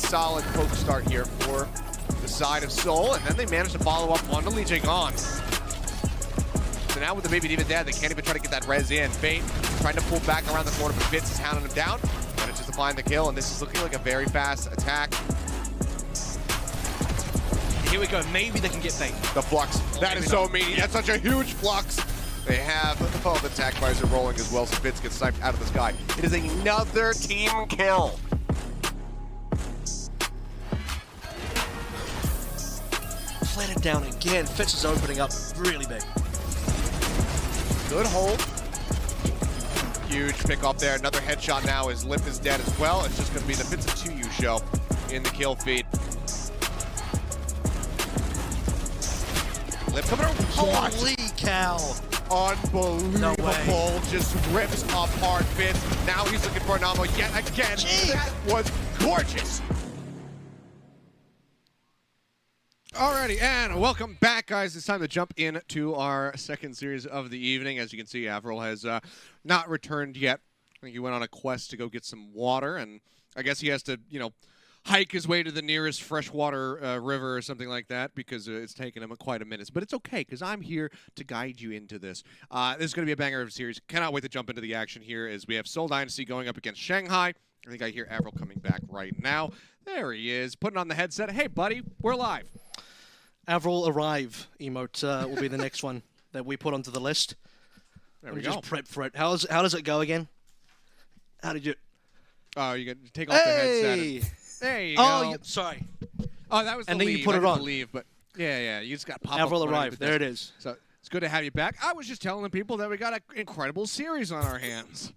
solid poke start here for the side of Seoul, and then they managed to follow up on the Lee Jae-gon. So now with the baby Diva dead, they can't even try to get that res in. Fate trying to pull back around the corner, but Fitz is hounding him down. Manages to find the kill, and this is looking like a very fast attack. Here we go. Maybe they can get Fate. The flux. That is so meaty. That's such a huge flux. They have the attack fires are rolling as well, so Fitz gets sniped out of the sky. It is another team kill. Flatted down again. Fitz is opening up really big. Good hold. Huge pick off there. Another headshot now as Lip is dead as well. It's just going to be the Fitz and 2U show in the kill feed. Lip coming over. Holy cow. Unbelievable. No way. Just rips apart Fitz. Now he's looking for an ammo yet again. Gee. That was gorgeous. Alrighty, and welcome back, guys. It's time to jump into our second series of the evening. As you can see, Avril has not returned yet. I think he went on a quest to go get some water, and I guess he has to, hike his way to the nearest freshwater river or something like that because it's taken him quite a minute. But it's okay, because I'm here to guide you into this. This is going to be a banger of a series. Cannot wait to jump into the action here as we have Seoul Dynasty going up against Shanghai. I think I hear Avril coming back right now. There he is, putting on the headset. Hey, buddy, we're live. Avril Arrive emote will be the next one that we put onto the list. There we go. go. Just prep for it. How does it go again? How did you... Oh, you got to take off the headset. And... There you go. Sorry. Oh, that was the and then leave. you put it on. Leave, but yeah, you just got pop Avril up. Arrive. There it is. So it's good to have you back. I was just telling the people that we got an incredible series on our hands.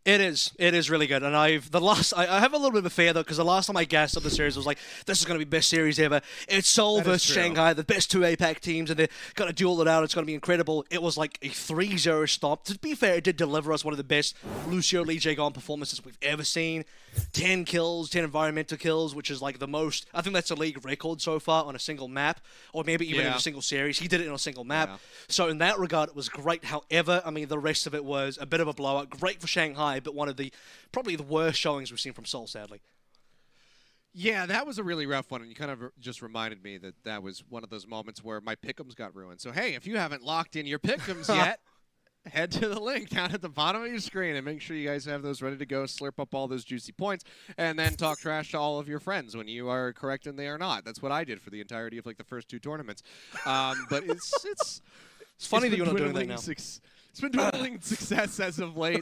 It is really good, and I have a little bit of a fear though, because the last time I gassed up the series was like, this is going to be the best series ever. It's Seoul versus Shanghai, the best two APAC teams, and they're going to duel it out. It's going to be incredible. It was like a 3-0 stop. To be fair, it did deliver us one of the best Lucio Lee Jae-gon performances we've ever seen. 10 kills, 10 environmental kills, which is like the most. I think that's a league record so far on a single map, or maybe even in a single series. He did it in a single map. Yeah. So in that regard, it was great. However, I mean, the rest of it was a bit of a blowout. Great for Shanghai, but one of the probably the worst showings we've seen from Seoul, sadly. Yeah, that was a really rough one, and you kind of just reminded me that was one of those moments where my pick'ems got ruined. So hey, if you haven't locked in your pick'ems yet, head to the link down at the bottom of your screen and make sure you guys have those ready to go, slurp up all those juicy points, and then talk trash to all of your friends when you are correct and they are not. That's what I did for the entirety of like the first 2 tournaments. But it's funny that you're not doing that now. It's been dwindling success as of late.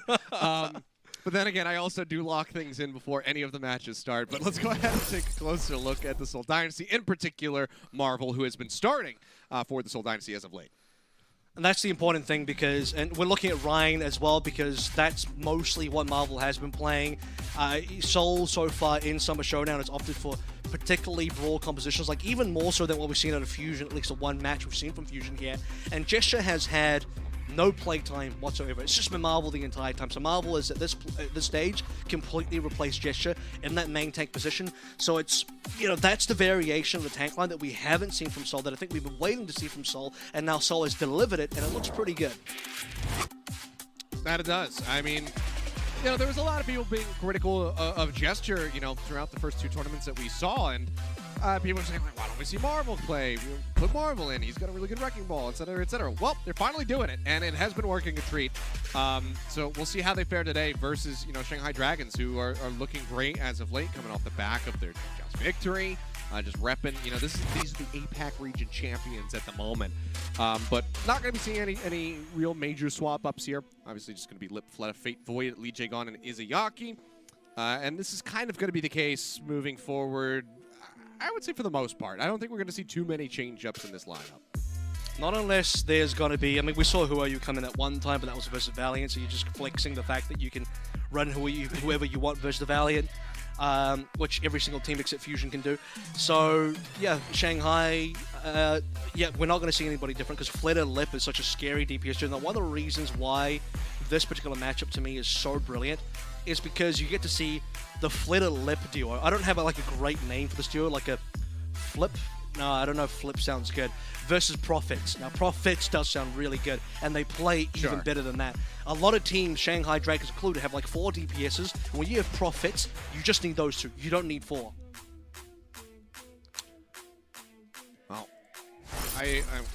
But then again, I also do lock things in before any of the matches start. But let's go ahead and take a closer look at the Seoul Dynasty, in particular Marvel, who has been starting for the Seoul Dynasty as of late. And that's the important thing and we're looking at Ryan as well because that's mostly what Marvel has been playing. Seoul so far in Summer Showdown has opted for particularly brawl compositions, like even more so than what we've seen out of Fusion, at least the one match we've seen from Fusion here. And Gesture has had no playtime whatsoever. It's just been Marvel the entire time. So Marvel is at this stage completely replaced Gesture in that main tank position. So it's, that's the variation of the tank line that we haven't seen from Seoul, that I think we've been waiting to see from Seoul, and now Seoul has delivered it, and it looks pretty good. That it does. I mean, there was a lot of people being critical of Gesture, throughout the first 2 tournaments that we saw, and people were saying, why don't we see Marvel play? Put Marvel in. He's got a really good wrecking ball, et cetera, et cetera. Well, they're finally doing it, and it has been working a treat. So we'll see how they fare today versus, Shanghai Dragons, who are looking great as of late, coming off the back of their just victory. Just repping, these are the APAC region champions at the moment. But not going to be seeing any real major swap-ups here. Obviously, just going to be Lip, Fate, Void, Lee Jae-gon, and Izayaki. And this is kind of going to be the case moving forward, I would say for the most part. I don't think we're going to see too many change-ups in this lineup. Not unless there's going to be... I mean, we saw Who Are You come in at one time, but that was versus Valiant, so you're just flexing the fact that you can run whoever you want versus the Valiant, which every single team except Fusion can do. So, yeah, Shanghai... we're not going to see anybody different because Flitter Lip is such a scary DPS duo. Now, one of the reasons why this particular matchup to me is so brilliant is because you get to see the Flitter Lip duo. I don't have a great name for this duo, like a Flip. No, I don't know if Flip sounds good. Versus Profits. Now, Profits does sound really good, and they play even better than that. A lot of teams, Shanghai Dragons included, have 4 DPSs. When you have Profits, you just need those 2. You don't need 4.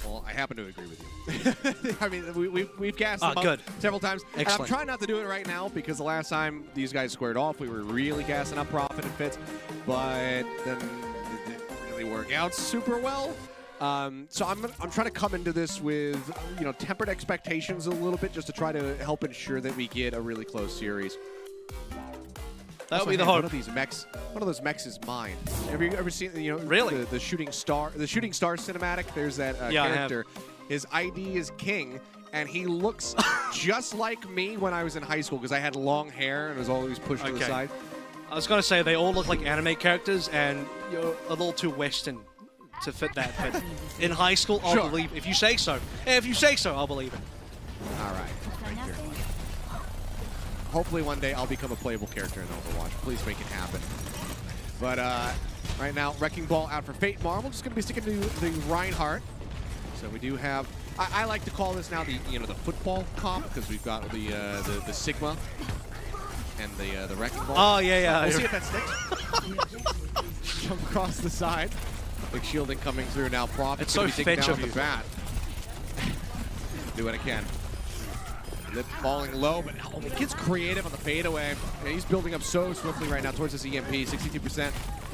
Well, I happen to agree with you. I mean, we've gassed them up several times. Excellent. And I'm trying not to do it right now because the last time these guys squared off, we were really gassing up Prophet and Fitz, but then it didn't really work out super well. So I'm trying to come into this with tempered expectations a little bit, just to try to help ensure that we get a really close series. That would be the hope. One of those mechs is mine. Have you ever seen really the shooting star cinematic? There's that character. His ID is King, and he looks just like me when I was in high school because I had long hair and was always pushed to the side. I was gonna say they all look like anime characters, and you're a little too Western to fit that. But in high school, I'll believe it. If you say so. If you say so, I'll believe it. All right. Hopefully one day I'll become a playable character in Overwatch. Please make it happen. But right now, Wrecking Ball out for Fate Marvel. Just going to be sticking to the Reinhardt. So we do have... I like to call this now the football comp because we've got the Sigma and the Wrecking Ball. Oh, yeah. We'll see if that sticks. Jump across the side. Big shielding coming through now. Prophet it's so fetch of the you. bat. Do what I can. Lip falling low, but he gets creative on the fadeaway. And he's building up so swiftly right now towards this EMP. 62%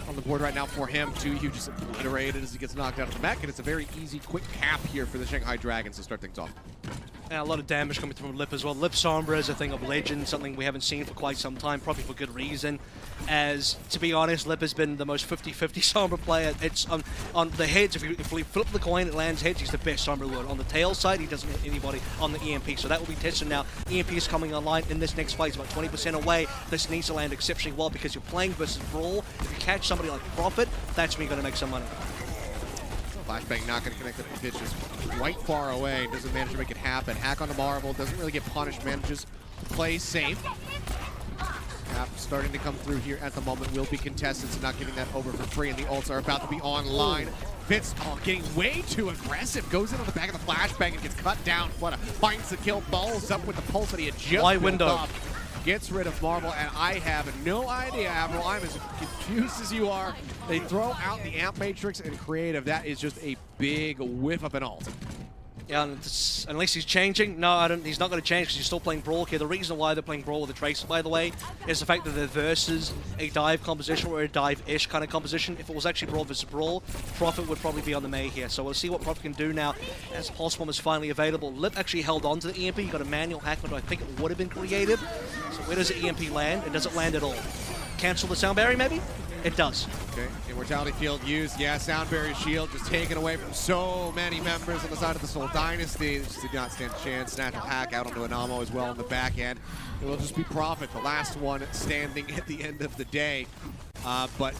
on the board right now for him. 2U just obliterated as he gets knocked out of the mech, and it's a very easy, quick cap here for the Shanghai Dragons to start things off. And a lot of damage coming through from Lip as well. Lip Sombra is a thing of legend, something we haven't seen for quite some time, probably for good reason. As, to be honest, Lip has been the most 50-50 Sombra player. It's on the heads, if we flip the coin, it lands heads, he's the best Sombra lord. On the tail side, he doesn't hit anybody on the EMP, so that will be tested now. EMP is coming online in this next fight. It's about 20% away. This needs to land exceptionally well because you're playing versus Brawl. If you catch somebody like Prophet, that's when you're going to make some money. Flashbang not going to connect the pitch, is quite far away, doesn't manage to make it happen. Hack onto Marvel, doesn't really get punished, manages to play safe. Cap starting to come through here at the moment, will be contested, so not getting that over for free, and the ults are about to be online. Fitz getting way too aggressive, goes in on the back of the flashbang and gets cut down. Flutter finds the kill, follows up with the pulse that he had just wide window. Up. Gets rid of Marvel, and I have no idea, Avril. I'm as confused as you are. They throw out the Amp Matrix and Creative. That is just a big whiff of an ult. Yeah, unless he's changing. No, he's not going to change because he's still playing Brawl here. The reason why they're playing Brawl with the Tracer, by the way, is the fact that they're versus a dive composition or a dive-ish kind of composition. If it was actually Brawl versus Brawl, Prophet would probably be on the May here. So we'll see what Prophet can do now as Pulse Bomb is finally available. Lip actually held on to the EMP. He got a manual hack, but I think it would have been creative. So where does the EMP land? It doesn't land at all. Cancel the Sound Barrier, maybe? It does. Okay, Immortality Field used. Yeah, Sound Barrier Shield just taken away from so many members on the side of the Seoul Dynasty. They just did not stand a chance. Natural hack out onto Anamo as well on the back end. It will just be Prophet, the last one standing at the end of the day. But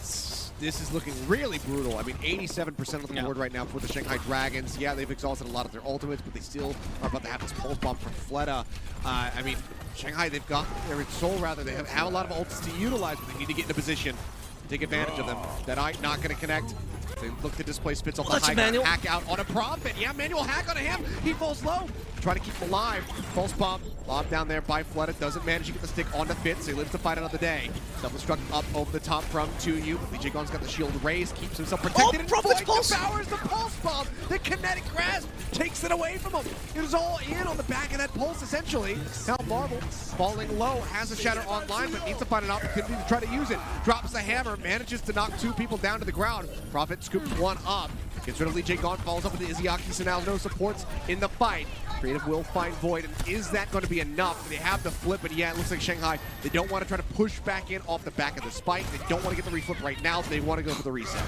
this is looking really brutal. I mean, 87% of the board right now for the Shanghai Dragons. Yeah, they've exhausted a lot of their ultimates, but they still are about to have this pulse bomb from Fleta. I mean, Shanghai, they've got their Seoul rather. They have a lot of ults to utilize, but they need to get in a position to take advantage of them. That eye not going to connect. They look to display Spitz off the high ground. Hack out on a Prophet. Yeah, manual hack on him. He falls low. Trying to keep him alive. Pulse bomb. Lob down there by Fleta. Doesn't manage to get the stick onto Fitz. He lives to fight another day. Double struck up over the top from 2U. BJ Gon's got the shield raised. Keeps himself protected. Prophet's pulse Devours the pulse bomb. The kinetic grasp takes it away from him. It was all in on the back of that pulse, essentially. Now Marvel, falling low, has a shatter online, but needs to find an opportunity to try to use it. Drops the hammer, manages to knock 2 people down to the ground. Prophet scoops 1 up. Gets rid of Lee J. Gon, follows up with the Izzyaki, so now no supports in the fight. Creative will find Void, and is that going to be enough? They have the flip, but yeah, it looks like Shanghai, they don't want to try to push back in off the back of the spike. They don't want to get the reflip right now, so they want to go for the reset.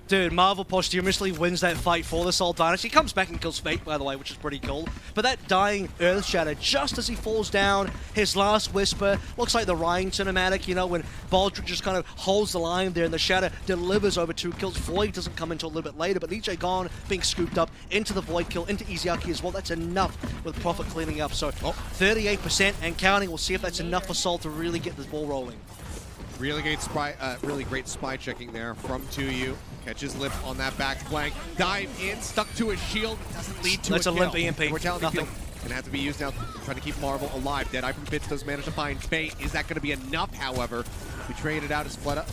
Dude, Marvel posthumously wins that fight for the Seoul Dynasty. He comes back and kills Fate, by the way, which is pretty cool. But that dying Earth Shatter, just as he falls down, his last whisper, looks like the Ryan cinematic, you know, when Baldric just kind of holds the line there and the Shatter delivers over 2 kills. Void doesn't come until a little bit later, but EJ Gon being scooped up into the Void kill, into Izzyaki as well. That's enough with Prophet cleaning up. So 38% and counting. We'll see if that's enough for Seoul to really get this ball rolling. Really great spy checking there from 2U. Catches Lip on that back flank. Dive in, stuck to his shield. Doesn't lead to That's a a limp EMP. Mortality Field gonna have to be used now, trying to keep Marvel alive. Deadeye from Fitz does manage to find Fate. Is that going to be enough, however? We traded out as Fleta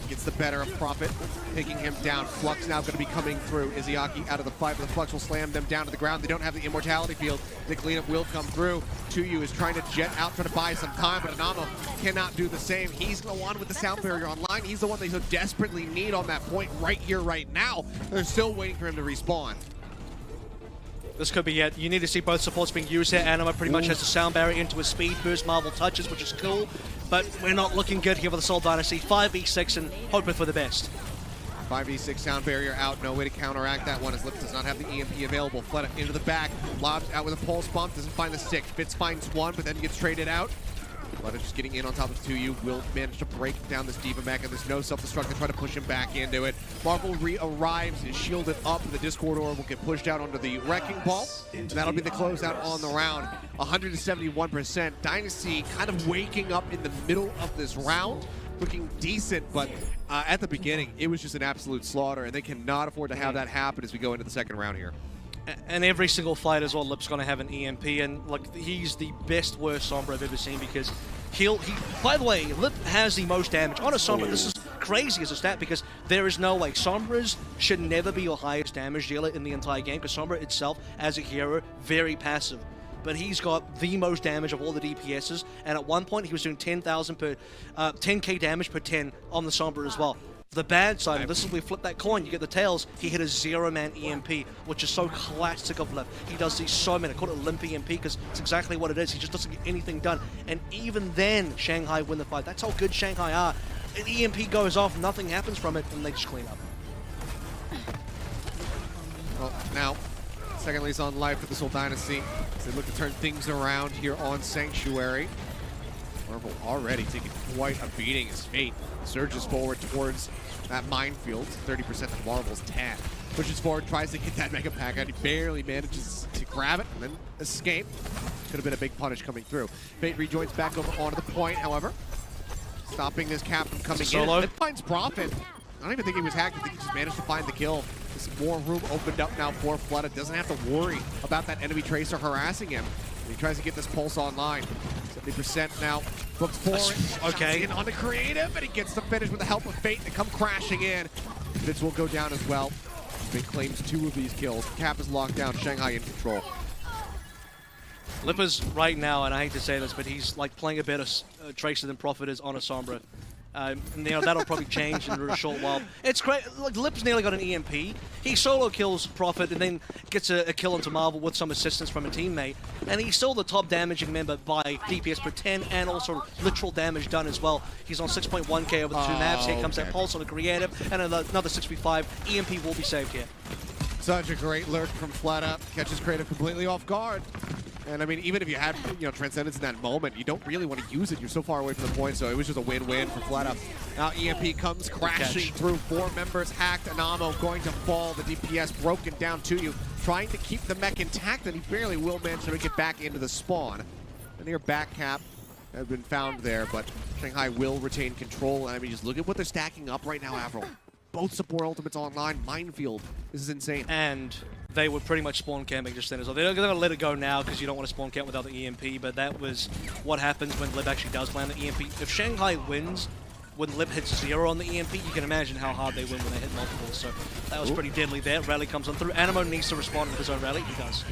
Gets the better of Prophet, taking him down. Flux now going to be coming through. Izzyaki out of the fight, but the Flux will slam them down to the ground. They don't have the Immortality Field. The cleanup will come through. Tuyu is trying to jet out, trying to buy some time, but Anamo cannot do the same. He's the one with the sound barrier online. He's the one they so desperately need on that point right here, right now. They're still waiting for him to respawn. This could be it. You need to see both supports being used here. Anima pretty much has the sound barrier into a speed boost. Marvel touches, which is cool, but we're not looking good here for the Seoul Dynasty. 5v6 and hoping for the best. 5v6 sound barrier out. No way to counteract that one as Lip does not have the EMP available. Fleta into the back. Lobs out with a pulse bump. Doesn't find the stick. Fitz finds one, but then gets traded out. Fleta just getting in on top of 2U. Will manage to break down this Diva mech, and there's no self-destruct to try to push him back into it. Marvel re-arrives, is shielded up. The Discord Orb will get pushed out onto the Wrecking Ball. And that'll be the closeout on the round. 171%. Dynasty kind of waking up in the middle of this round. Looking decent, but at the beginning, it was just an absolute slaughter, and they cannot afford to have that happen as we go into the second round here. And every single fight as well, Lip's going to have an EMP, and like he's the best worst Sombra I've ever seen because by the way, Lip has the most damage on a Sombra. This is crazy as a stat because there is no way. Sombras should never be your highest damage dealer in the entire game because Sombra itself, as a hero, very passive. But he's got the most damage of all the DPSs, and at one point he was doing 10k damage per 10 on the Sombra as well. The bad side, and this is where we flip that coin, you get the tails, he hit a 0-man EMP, which is so classic of Lip. He does these so many, I call it limp EMP because it's exactly what it is. He just doesn't get anything done. And even then, Shanghai win the fight. That's how good Shanghai are. An EMP goes off, nothing happens from it, and they just clean up. Well, now, second lease on life for the Seoul Dynasty as they look to turn things around here on Sanctuary. Marvel already taking quite a beating as Fate surges forward towards that minefield. 30% of Marvel's 10. Pushes forward, tries to get that Mega Pack out. He barely manages to grab it and then escape. Could have been a big punish coming through. Fate rejoins back over onto the point, however. Stopping this cap from coming in. It finds Prophet. I don't even think he was hacked. I think he just managed to find the kill. There's more room opened up now for Fleta. Doesn't have to worry about that enemy tracer harassing him. He tries to get this pulse online. 70% now. Looks for it. Okay. In on the creative, and he gets the finish with the help of Fate to come crashing in. Fitz will go down as well. Fate claims 2 of these kills. Cap is locked down. Shanghai in control. Lipper's right now, and I hate to say this, but he's like playing a better Tracer than Prophet is on a Sombra. That'll probably change in a short while. It's great. Like Lip's nearly got an EMP. He solo kills Prophet and then gets a kill into Marvel with some assistance from a teammate. And he's still the top damaging member by DPS per 10 and also literal damage done as well. He's on 6.1k over the 2 maps. Here comes that pulse on the creative and another 6v5. EMP will be saved here. Such a great lurk from Fleta. Catches creative completely off guard. And I mean, even if you had, Transcendence in that moment, you don't really want to use it. You're so far away from the point, so it was just a win-win for Fleta. Now EMP comes crashing through. 4 members hacked. Anamo going to fall. The DPS broken down to you. Trying to keep the mech intact, and he barely will manage to make it back into the spawn. And their back cap has been found there, but Shanghai will retain control. I mean, just look at what they're stacking up right now, Avril. Both support ultimates online. Minefield. This is insane. And they were pretty much spawn camping just then as well. They're going to let it go now because you don't want to spawn camp without the EMP, but that was what happens when Lip actually does land the EMP. If Shanghai wins when Lip hits 0 on the EMP, you can imagine how hard they win when they hit multiple. So that was pretty deadly there. Rally comes on through. Animo needs to respond with his own rally. He does.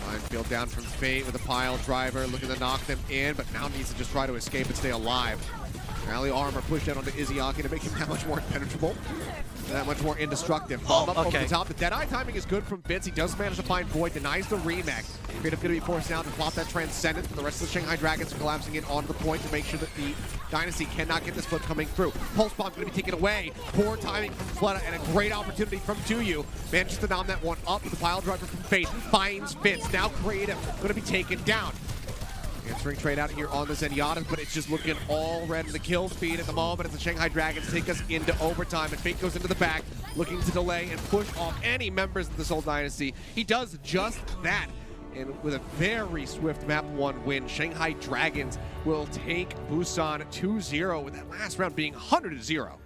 Minefield down from Fate with a pile driver, looking to knock them in, but now needs to just try to escape and stay alive. Rally armor pushed out onto Izzyaki to make him that much more impenetrable, that much more indestructive. Up over the top. The Deadeye timing is good from Fitz. He does manage to find Void, denies the remake. Creative going to be forced down to flop that Transcendence, but the rest of the Shanghai Dragons are collapsing in onto the point to make sure that the Dynasty cannot get this flip coming through. Pulse Bomb going to be taken away. Poor timing from Fleta and a great opportunity from 2U. Manages to nom that one up with the pile driver from Fate. Finds Fitz. Now Creative going to be taken down. Answering trade out here on the Zenyatta, but it's just looking all red in the kill feed at the moment as the Shanghai Dragons take us into overtime, and Fate goes into the back, looking to delay and push off any members of the Seoul Dynasty. He does just that, and with a very swift map 1 win, Shanghai Dragons will take Busan 2-0, with that last round being 100-0.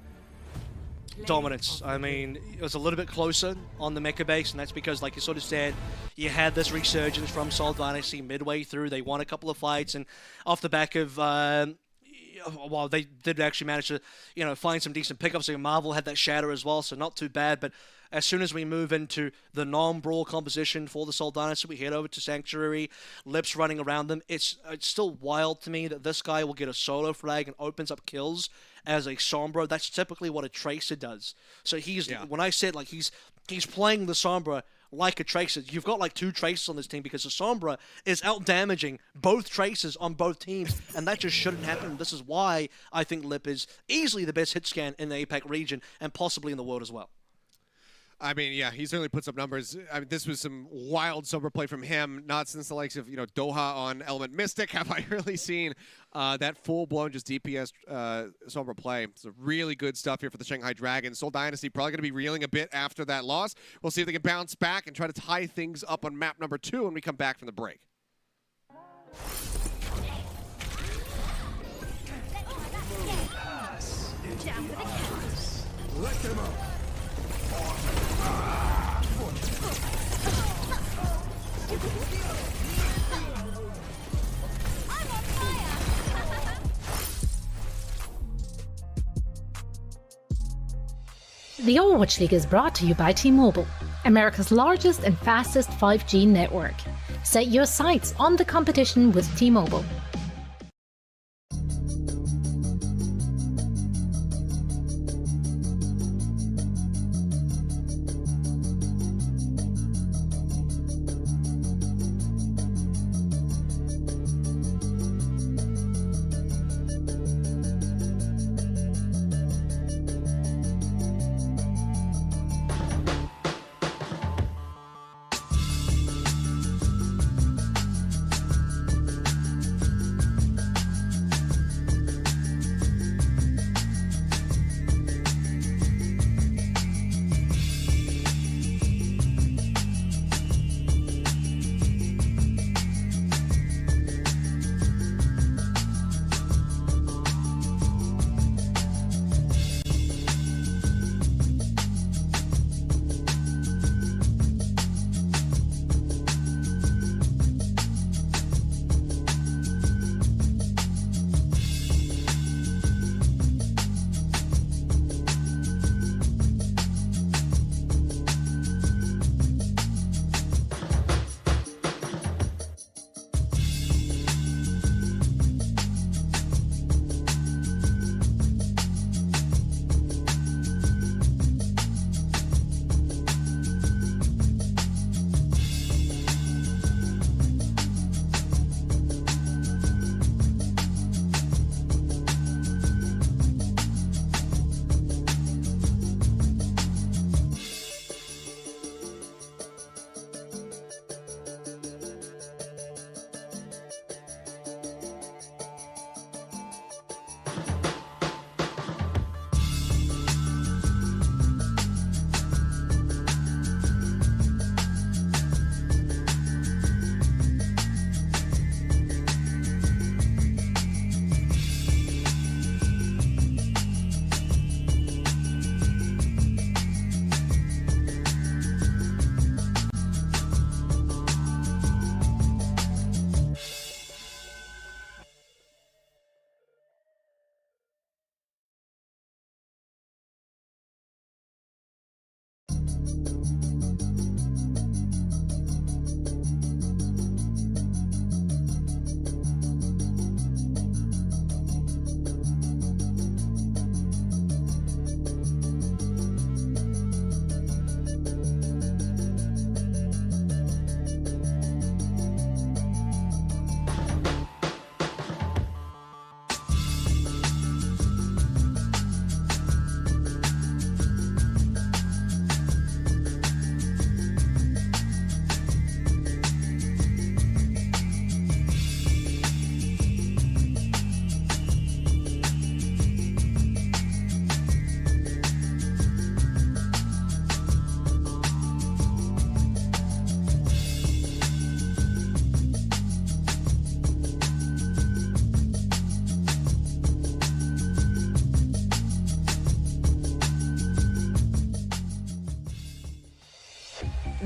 Dominance. I mean, it was a little bit closer on the mecha base, and that's because, like you sort of said, you had this resurgence from Seoul Dynasty midway through. They won a couple of fights, and off the back of well, they did actually manage to, find some decent pickups. Like Marvel had that Shatter as well, so not too bad. But as soon as we move into the non-brawl composition for the Seoul Dynasty, we head over to Sanctuary, Lips running around them. It's still wild to me that this guy will get a solo frag and opens up kills as a Sombra. That's typically what a Tracer does. So when I said like he's playing the Sombra like a Tracer. You've got like 2 Tracers on this team because the Sombra is out-damaging both Tracers on both teams, and that just shouldn't happen. This is why I think Lip is easily the best hit scan in the APAC region and possibly in the world as well. I mean, yeah, he certainly puts up numbers. I mean, this was some wild Sombra play from him. Not since the likes of, Doha on Element Mystic have I really seen that full-blown just DPS Sombra play. It's really good stuff here for the Shanghai Dragons. Seoul Dynasty probably going to be reeling a bit after that loss. We'll see if they can bounce back and try to tie things up on map number 2 when we come back from the break. Let them up. The Overwatch League is brought to you by T-Mobile, America's largest and fastest 5G network. Set your sights on the competition with T-Mobile.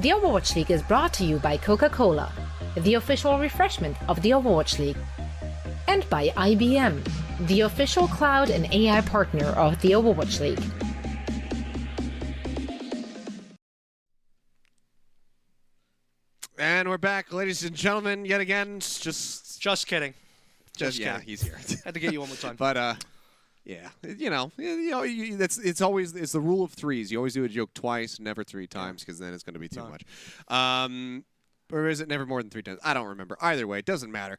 The Overwatch League is brought to you by Coca-Cola, the official refreshment of the Overwatch League, and by IBM, the official cloud and AI partner of the Overwatch League. And we're back, ladies and gentlemen, yet again. Just kidding. Just yeah, kidding. he's here. Had to get you one more time. But yeah, it's the rule of threes. You always do a joke twice, never 3 times, because then it's going to be too much. Or is it never more than 3 times? I don't remember. Either way, it doesn't matter.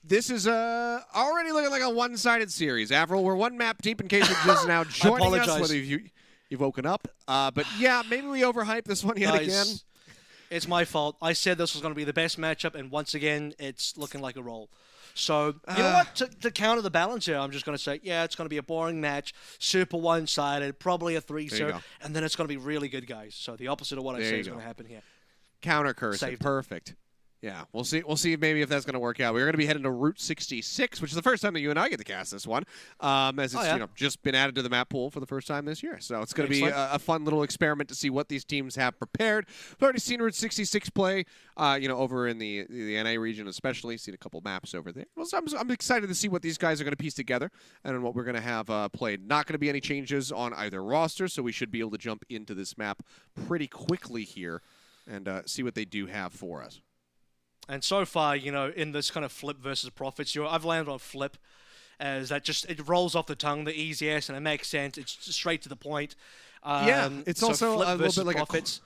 This is already looking like a one-sided series. Avril, we're one map deep in case you're just now joining us, whether you've woken up. But yeah, maybe we overhyped this one yet again. It's my fault. I said this was going to be the best matchup, and once again, it's looking like a roll. So, you know what? To counter the balance here, I'm just going to say, yeah, it's going to be a boring match, super one-sided, probably a 3-0, and then it's going to be really good, guys. So the opposite of what I say is going to happen here. Counter curse. Perfect. Yeah, we'll see maybe if that's going to work out. We're going to be heading to Route 66, which is the first time that you and I get to cast this one, as it's just been added to the map pool for the first time this year. So it's going to be a fun little experiment to see what these teams have prepared. We've already seen Route 66 play, over in the NA region especially. Seen a couple maps over there. Well, so I'm excited to see what these guys are going to piece together and what we're going to have played. Not going to be any changes on either roster, so we should be able to jump into this map pretty quickly here and see what they do have for us. And so far, in this kind of Flip versus Profits, I've landed on Flip, as that it rolls off the tongue the easiest, and it makes sense. It's straight to the point. It's so also a little bit like Profits.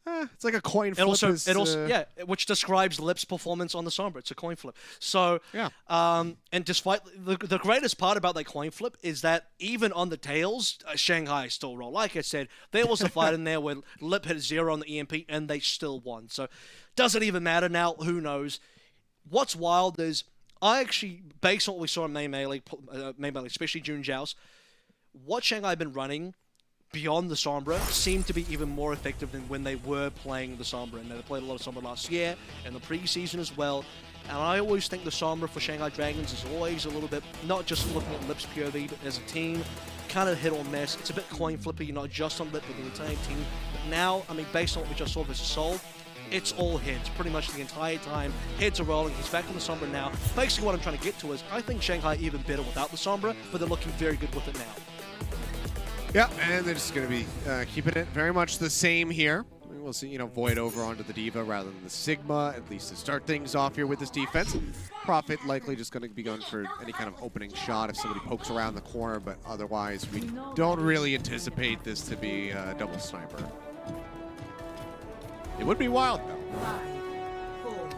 It's like a coin flip. Which describes Lip's performance on the Sombra. It's a coin flip. So, and despite the greatest part about that coin flip is that even on the tails, Shanghai still roll. Like I said, there was a fight in there where Lip hit 0 on the EMP and they still won. So, doesn't even matter now. Who knows? What's wild is I actually, based on what we saw in May Melee, especially June Joust, what Shanghai have been running beyond the Sombra seemed to be even more effective than when they were playing the Sombra. And they played a lot of Sombra last year and the preseason as well. And I always think the Sombra for Shanghai Dragons is always a little bit, not just looking at Lip's POV, but as a team, kind of hit or miss. It's a bit coin flippy, not just on Lip, but the entire team. But now, based on what we just saw versus Seoul, it's all heads, pretty much the entire time. Heads are rolling, he's back on the Sombra now. Basically what I'm trying to get to is, I think Shanghai even better without the Sombra, but they're looking very good with it now. Yeah, and they're just going to be keeping it very much the same here. We'll see, Void over onto the Diva rather than the Sigma, at least to start things off here with this defense. Profit likely just going to be going for any kind of opening shot if somebody pokes around the corner, but otherwise we don't really anticipate this to be a double sniper. It would be wild, though. I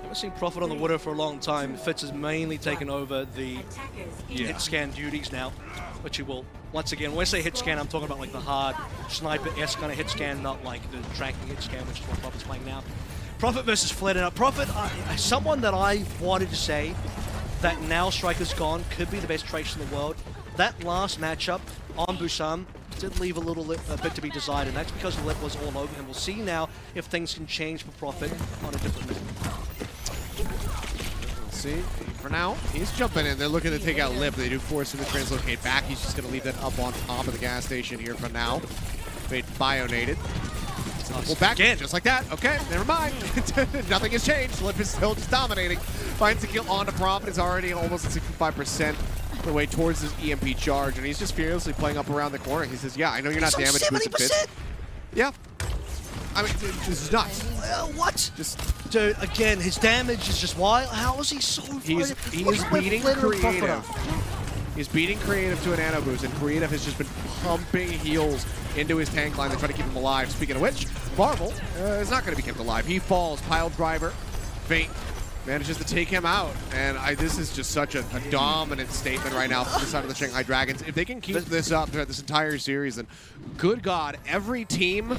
haven't seen Profit on the water for a long time. Fitz has mainly taken over the hit scan duties now, which he will, once again, when I say hit scan, I'm talking about like the hard sniper-esque kind of hit scan, not like the tracking hit scan, which is what Profit's playing now. Profit versus Fled. Now, Profit, someone that I wanted to say that now Striker's gone could be the best Tracer in the world. That last matchup on Busan did leave a bit to be desired, and that's because the Lip was all over him. We'll see now if things can change for Profit on a different map. We'll see. For now, he's jumping in. They're looking to take out Lip. They do force him to translocate back. He's just going to leave that up on top of the gas station here for now. Fate bionated. Well, back in, just like that. Okay, never mind. Nothing has changed. Lip is still just dominating. Finds the kill onto Profit. Is already almost at 65%. The way towards his EMP charge, and he's just fearlessly playing up around the corner. He says, yeah, I know you're not damaged with the Fitz. Yeah. I mean, this is nuts. What? Dude, again, his damage is just wild. How is he so He's beating Creative. He's beating Creative to a nano boost, and Creative has just been pumping heals into his tank line to try to keep him alive. Speaking of which, Marvel is not going to be kept alive. He falls. Pile driver. Fate manages to take him out, and this is just such a dominant statement right now from the side of the Shanghai Dragons. If they can keep this up throughout this entire series, then good God, every team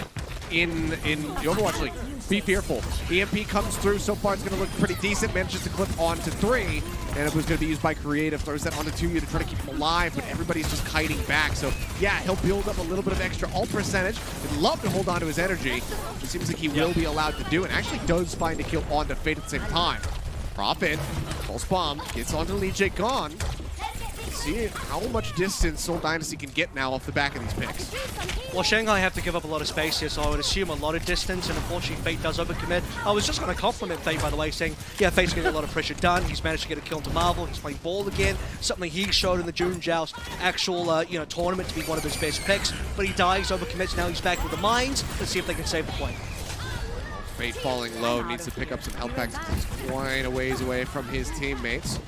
in the Overwatch League, be fearful. EMP comes through, so far it's going to look pretty decent, manages to clip onto 3, and it was going to be used by Creative, throws that onto 2 to try to keep him alive, but everybody's just kiting back, so yeah, he'll build up a little bit of extra ult percentage. He'd love to hold on to his energy. It seems like he will be allowed to do it, and actually does find a kill onto Fate at the same time. Profit, false bomb, gets onto Lee J. Gone. see how much distance Seoul Dynasty can get now off the back of these picks. Well, Shanghai have to give up a lot of space here, so I would assume a lot of distance, and unfortunately Fate does overcommit. I was just going to compliment Fate, by the way, saying, yeah, Fate's getting a lot of pressure done. He's managed to get a kill into Marvel. He's playing ball again, something he showed in the June Joust actual tournament to be one of his best picks, but he dies, overcommits, now he's back with the mines. Let's see if they can save the point. Fate falling low, needs to pick up some health packs. He's quite a ways away from his teammates.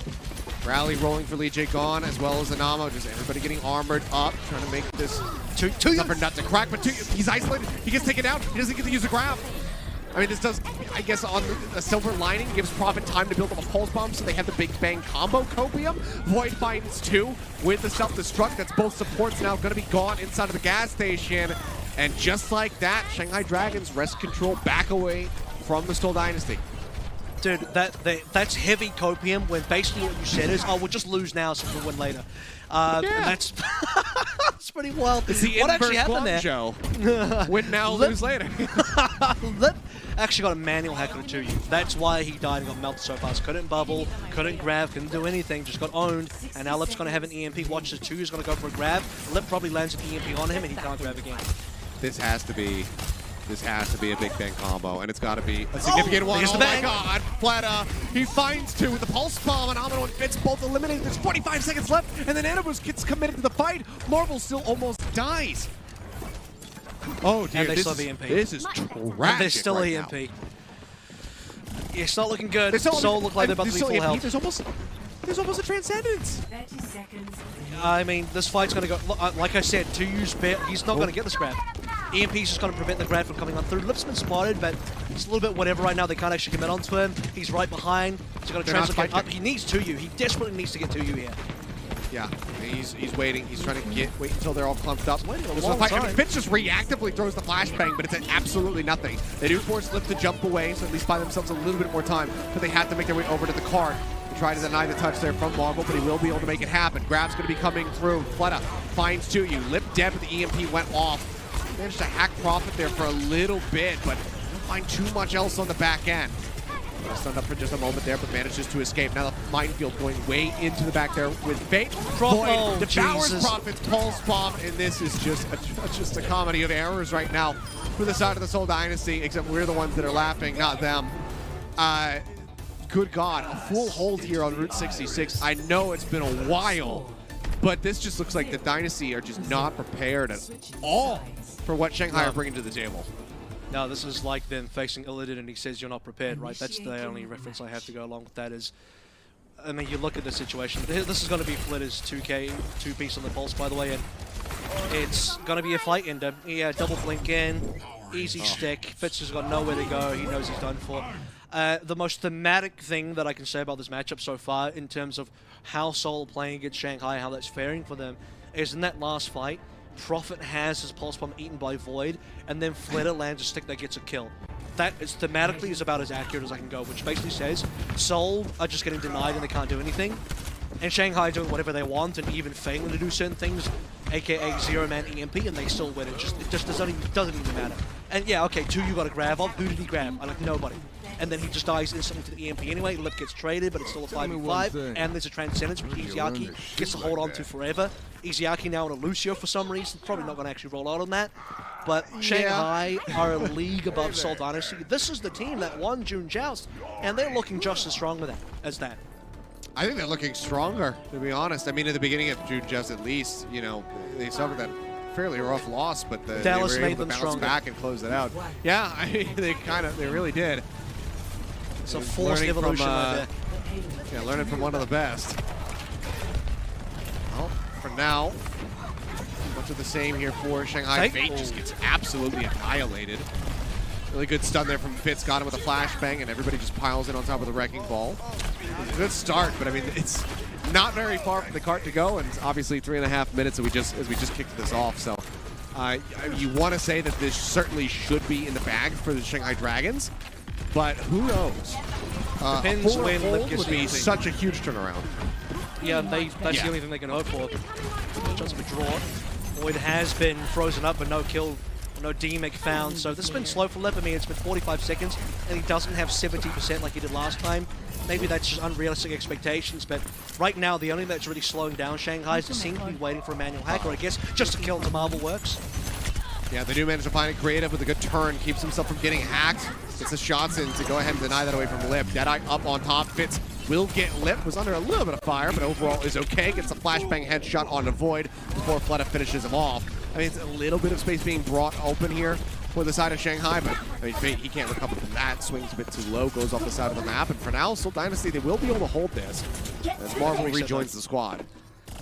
Rally rolling for Lee J gone, as well as Anamo. Just everybody getting armored up, trying to make this tough for Nut to crack, but he's isolated. He gets taken out. He doesn't get to use a grab. I mean, this does, I guess, on a silver lining, gives Prophet time to build up a pulse bomb, so they have the Big Bang combo Copium. Void finds 2 with the self-destruct. That's both supports now going to be gone inside of the gas station. And just like that, Shanghai Dragons wrest control back away from the Seoul Dynasty. Dude, that's heavy copium when basically what you said is, oh, we'll just lose now so we'll win later. And that's that's pretty wild. It's the what actually happened there? Guangzhou. Win now, lose later. Lip actually got a manual hack on 2U. That's why he died and got melted so fast. Couldn't bubble, couldn't grab, couldn't do anything, just got owned. And now Lip's going to have an EMP. Watch the 2U's going to go for a grab. Lip probably lands an EMP on him and he can't grab again. This has to be a Big Bang combo, and it's got to be a significant one. Oh my god, Fleta, he finds 2 with the Pulse Bomb, and Amino and Fitz both eliminated. There's 45 seconds left, and then Animus gets committed to the fight. Marvel still almost dies. Oh dear, and they still have EMP. This is tragic. And there's still right EMP. Now. It's not looking good. Soul look like they're about to be full health. There's almost a Transcendence. 30 seconds. I mean, this fight's going to go, like I said, 2U's he's not going to get this grab. EMP's just going to prevent the grab from coming on through. Lip's been spotted, but it's a little bit whatever right now. They can't actually commit onto him. He's right behind. He's going to translocate up. He needs 2U. He desperately needs to get 2U here. Yeah, he's waiting. He's trying to wait until they're all clumped up. Waiting a long time. I mean, Fitz just reactively throws the flashbang, but it's absolutely nothing. They do force Lip to jump away, so at least buy themselves a little bit more time, but they have to make their way over to the cart. Try to deny the touch there from Marvel, but he will be able to make it happen. Grab's going to be coming through. Fleta finds 2U. Lip dead, but the EMP went off. Managed to hack Prophet there for a little bit, but don't find too much else on the back end. Stunned up for just a moment there, but manages to escape. Now the minefield going way into the back there with Fate. Void devours Prophet's Pulse Bomb, and this is just a comedy of errors right now for the side of the Seoul Dynasty, except we're the ones that are laughing, not them. Good God, a full hold here on Route 66. I know it's been a while, but this just looks like the Dynasty are just not prepared at all for what Shanghai are bringing to the table. No, this is like them facing Illidan and he says you're not prepared, right? That's the only reference I have to go along with that is, I mean, you look at the situation. This is going to be Flitter's 2K, 2-piece on the pulse, by the way, and it's going to be a fight ender. Yeah, double blink in, easy stick. Fitz has got nowhere to go. He knows he's done for. The most thematic thing that I can say about this matchup so far in terms of how Seoul are playing against Shanghai, how that's faring for them, is in that last fight, Prophet has his Pulse Bomb eaten by Void, and then Flitter lands a stick that gets a kill. That is thematically is about as accurate as I can go, which basically says Seoul are just getting denied and they can't do anything, and Shanghai doing whatever they want and even failing to do certain things, aka zero-man EMP, and they still win. It just doesn't even matter. And yeah, okay, 2U got a grab of. Who did he grab? I like nobody. And then he just dies instantly to the EMP anyway. Lip gets traded, but it's still a 5v5. And there's a Transcendence, which Iziaki gets to hold on to forever. Iziaki now in a Lucio for some reason. Probably not going to actually roll out on that. But Shanghai are a league above Seoul Dynasty. This is the team that won June Joust, and they're looking just as strong as that. I think they're looking stronger, to be honest. I mean, at the beginning of June Joust, at least, you know, they suffered that fairly rough loss, but Dallas they were made able them to bounce stronger. back and close it out. Yeah, I mean, they really did. It's a forced evolution right there. Yeah, learning from one of the best. Well, for now, much of the same here for Shanghai. Fate just gets absolutely annihilated. Really good stun there from Fitz, got him with a flashbang, and everybody just piles in on top of the Wrecking Ball. It was a good start, but I mean, it's not very far from the cart to go, and it's obviously 3.5 minutes as we just kicked this off. So you want to say that this certainly should be in the bag for the Shanghai Dragons, but who knows? Depends when Lip gets would be EMP. such a huge turnaround. Yeah, that's the only thing they can hope for. Chance of a draw. Void has been frozen up, but no kill No DMEC found, so this has been slow for Lip. I mean, it's been 45 seconds, and he doesn't have 70% like he did last time. Maybe that's just unrealistic expectations, but right now, the only thing that's really slowing down Shanghai is to seem to be waiting for a manual hack, or I guess just to kill until Marvel works. Yeah, they do manage to find it creative with a good turn, keeps himself from getting hacked. Gets the shots in to go ahead and deny that away from Lip. Deadeye up on top, Fitz will get Lip, was under a little bit of fire, but overall is okay. Gets a flashbang headshot on the Void before Fleta finishes him off. I mean, it's a little bit of space being brought open here for the side of Shanghai, but I mean, Fate, he can't recover from that. Swings a bit too low, goes off the side of the map, and for now, Seoul Dynasty, they will be able to hold this as Marvel rejoins the squad.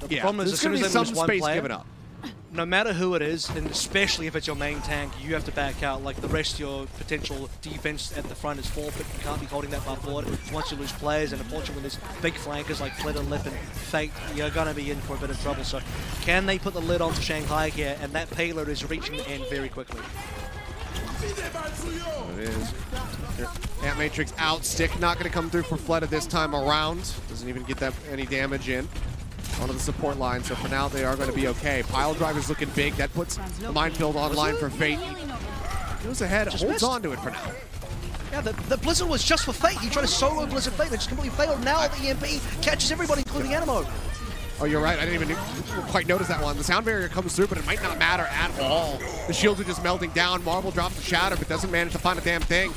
The problem is, as soon as some lose one space player, given up. no matter who it is, and especially if it's your main tank, you have to back out. Like, the rest of your potential defense at the front is forfeit. You can't be holding that far forward once you lose players, and unfortunately when there's big flankers like Fleta, Lip, and Fate, you're going to be in for a bit of trouble. So can they put the lid onto Shanghai here? And that payload is reaching the end very quickly. It is. Ant Matrix out. Stick not going to come through for Fleta this time around. Doesn't even get that any damage in onto the support line, so for now they are going to be okay. Pile drive is looking big. That puts the minefield online for Fate. Goes ahead, holds on to it for now. Yeah, the Blizzard was just for Fate. He tried to solo Blizzard Fate, they just completely failed. Now the EMP catches everybody, including Animo. Oh, you're right. I didn't even quite notice that one. The sound barrier comes through, but it might not matter at all. The shields are just melting down. Marvel drops the shatter, but doesn't manage to find a damn thing.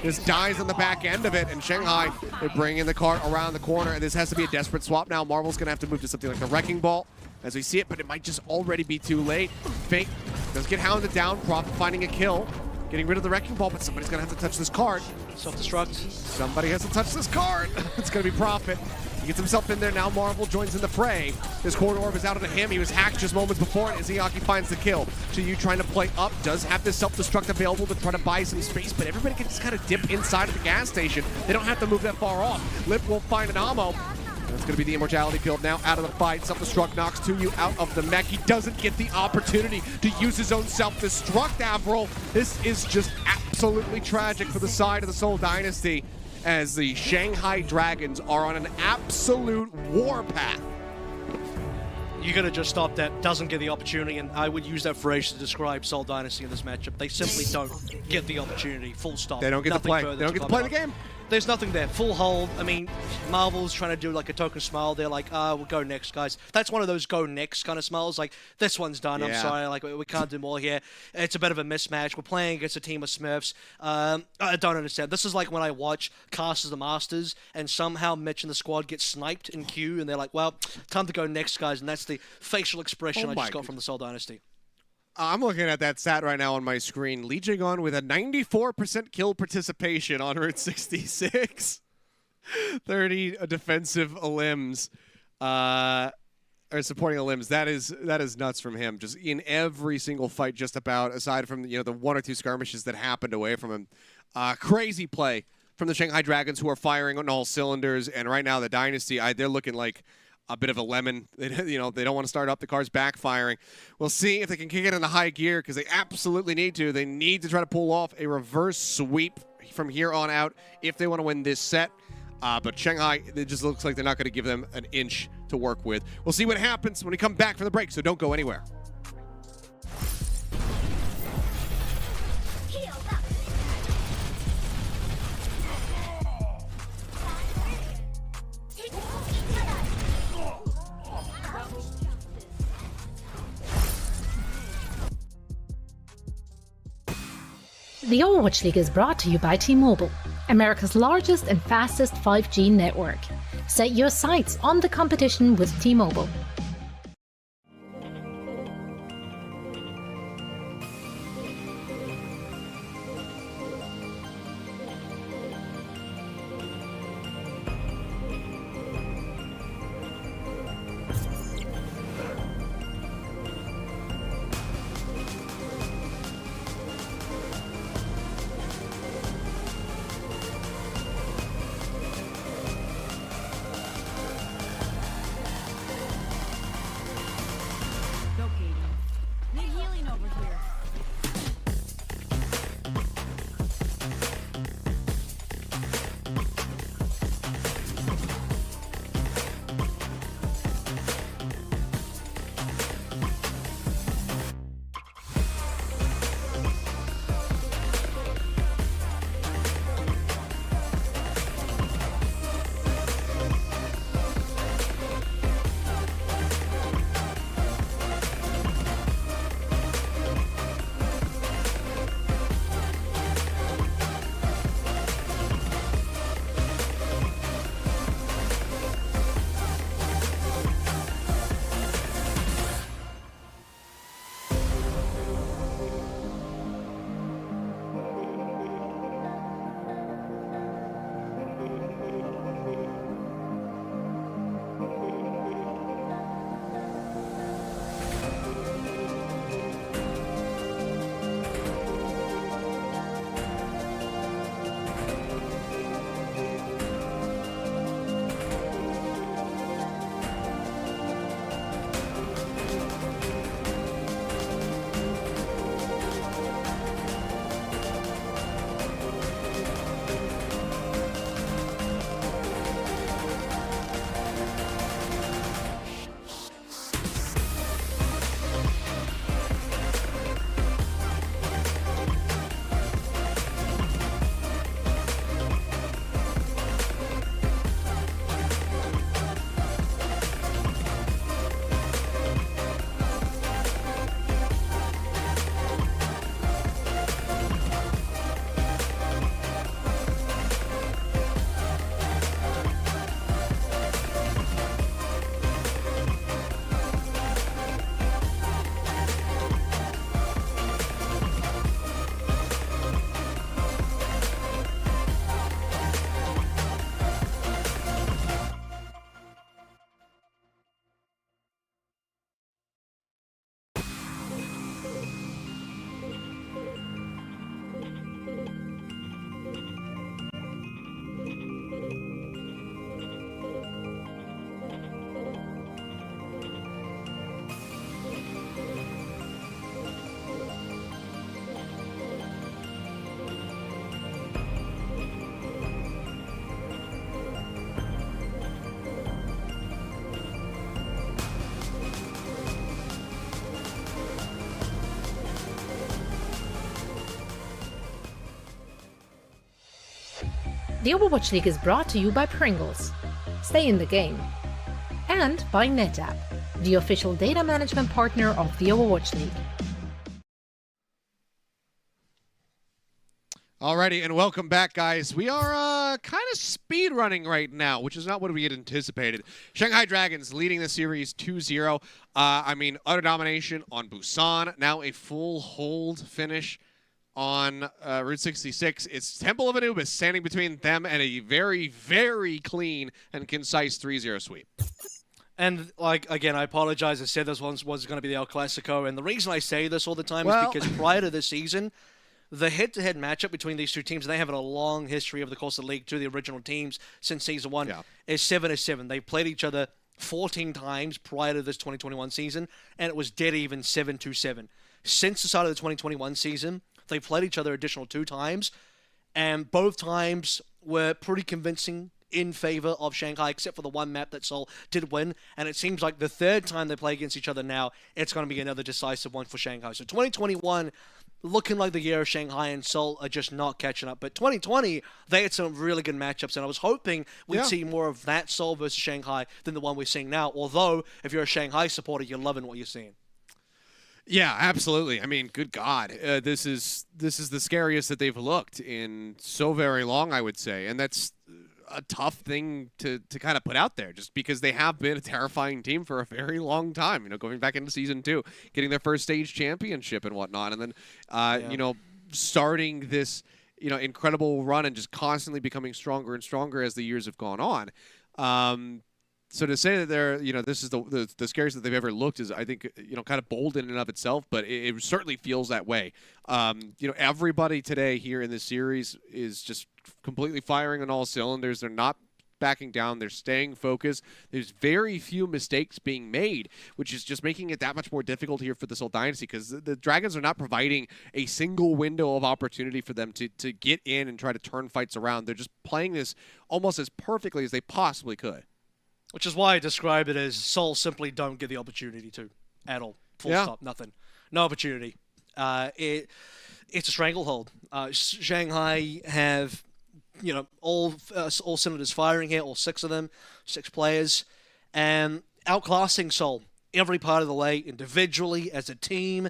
Just dies on the back end of it, and Shanghai, they bring in the cart around the corner, and this has to be a desperate swap now. Marvel's going to have to move to something like the Wrecking Ball as we see it, but it might just already be too late. Fate does get hounded down, Prophet finding a kill, getting rid of the Wrecking Ball, but somebody's going to have to touch this cart. Self-destruct. Somebody has to touch this cart. It's going to be Prophet. He gets himself in there. Now Marvel joins in the fray. This corridor orb is out onto him. He was hacked just moments before, and Izayaki finds the kill. Chiyu trying to play up, does have this self-destruct available to try to buy some space, but everybody can just kind of dip inside of the gas station. They don't have to move that far off. Lip won't find an ammo. That's going to be the Immortality field now out of the fight. Self-destruct knocks Chiyu out of the mech. He doesn't get the opportunity to use his own self-destruct, Avril. This is just absolutely tragic for the side of the Seoul Dynasty, as the Shanghai Dragons are on an absolute warpath. You gotta just stop that. Doesn't get the opportunity, and I would use that phrase to describe Seoul Dynasty in this matchup. They simply don't get the opportunity. Full stop. They don't get to play. They don't get to play the game. There's nothing there. Full hold. I mean, Marvel's trying to do like a token smile. They're like, we'll go next, guys. That's one of those go next kind of smiles. Like, this one's done. I'm sorry. Like, we can't do more here. It's a bit of a mismatch. We're playing against a team of Smurfs. I don't understand. This is like when I watch Cast of the Masters and somehow Mitch and the squad get sniped in queue and they're like, well, time to go next, guys. And that's the facial expression I just got from the Seoul Dynasty. I'm looking at that stat right now on my screen. Lee Jae-gon with a 94% kill participation on Route 66. 30 defensive limbs, or supporting limbs. That is nuts from him. Just in every single fight, just about, aside from the one or two skirmishes that happened away from him. Crazy play from the Shanghai Dragons, who are firing on all cylinders. And right now, the Dynasty, they're looking like a bit of a lemon. They don't want to start up. The car's backfiring. We'll see if they can kick it into high gear, because they absolutely need to. They need to try to pull off a reverse sweep from here on out if they want to win this set. But Shanghai, it just looks like they're not going to give them an inch to work with. We'll see what happens when we come back from the break, so don't go anywhere. The Overwatch League is brought to you by T-Mobile, America's largest and fastest 5G network. Set your sights on the competition with T-Mobile. The Overwatch League is brought to you by Pringles. Stay in the game. And by NetApp, the official data management partner of the Overwatch League. Alrighty, and welcome back, guys. We are kind of speed running right now, which is not what we had anticipated. Shanghai Dragons leading the series 2-0. I mean, utter domination on Busan. Now a full hold finish on Route 66. It's Temple of Anubis standing between them and a very, very clean and concise 3-0 sweep. And, like, again, I apologize. I said this one was going to be the El Clasico, and the reason I say this all the time is because prior to this season, the head-to-head matchup between these two teams, and they have a long history over the course of the league, two of the original teams since Season 1, is 7-7. They played each other 14 times prior to this 2021 season, and it was dead even 7-7. Since the start of the 2021 season, they played each other additional 2 times, and both times were pretty convincing in favor of Shanghai, except for the one map that Seoul did win. And it seems like the third time they play against each other now, it's going to be another decisive one for Shanghai. So 2021, looking like the year of Shanghai and Seoul are just not catching up. But 2020, they had some really good matchups, and I was hoping we'd see more of that Seoul versus Shanghai than the one we're seeing now. Although, if you're a Shanghai supporter, you're loving what you're seeing. Yeah, absolutely. I mean, good God, this is the scariest that they've looked in so very long, I would say, and that's a tough thing to kind of put out there, just because they have been a terrifying team for a very long time. You know, going back into Season 2, getting their first stage championship and whatnot, and then you know, starting this incredible run and just constantly becoming stronger and stronger as the years have gone on. So to say that they're, this is the scariest that they've ever looked is, I think, kind of bold in and of itself, but it certainly feels that way. Everybody today here in this series is just completely firing on all cylinders. They're not backing down. They're staying focused. There's very few mistakes being made, which is just making it that much more difficult here for the Seoul Dynasty, because the Dragons are not providing a single window of opportunity for them to get in and try to turn fights around. They're just playing this almost as perfectly as they possibly could. Which is why I describe it as Seoul simply don't get the opportunity to at all. Full stop. Nothing. No opportunity. It's a stranglehold. Shanghai have, all cylinders firing here, all 6 of them, 6 players, and outclassing Seoul every part of the way, individually, as a team,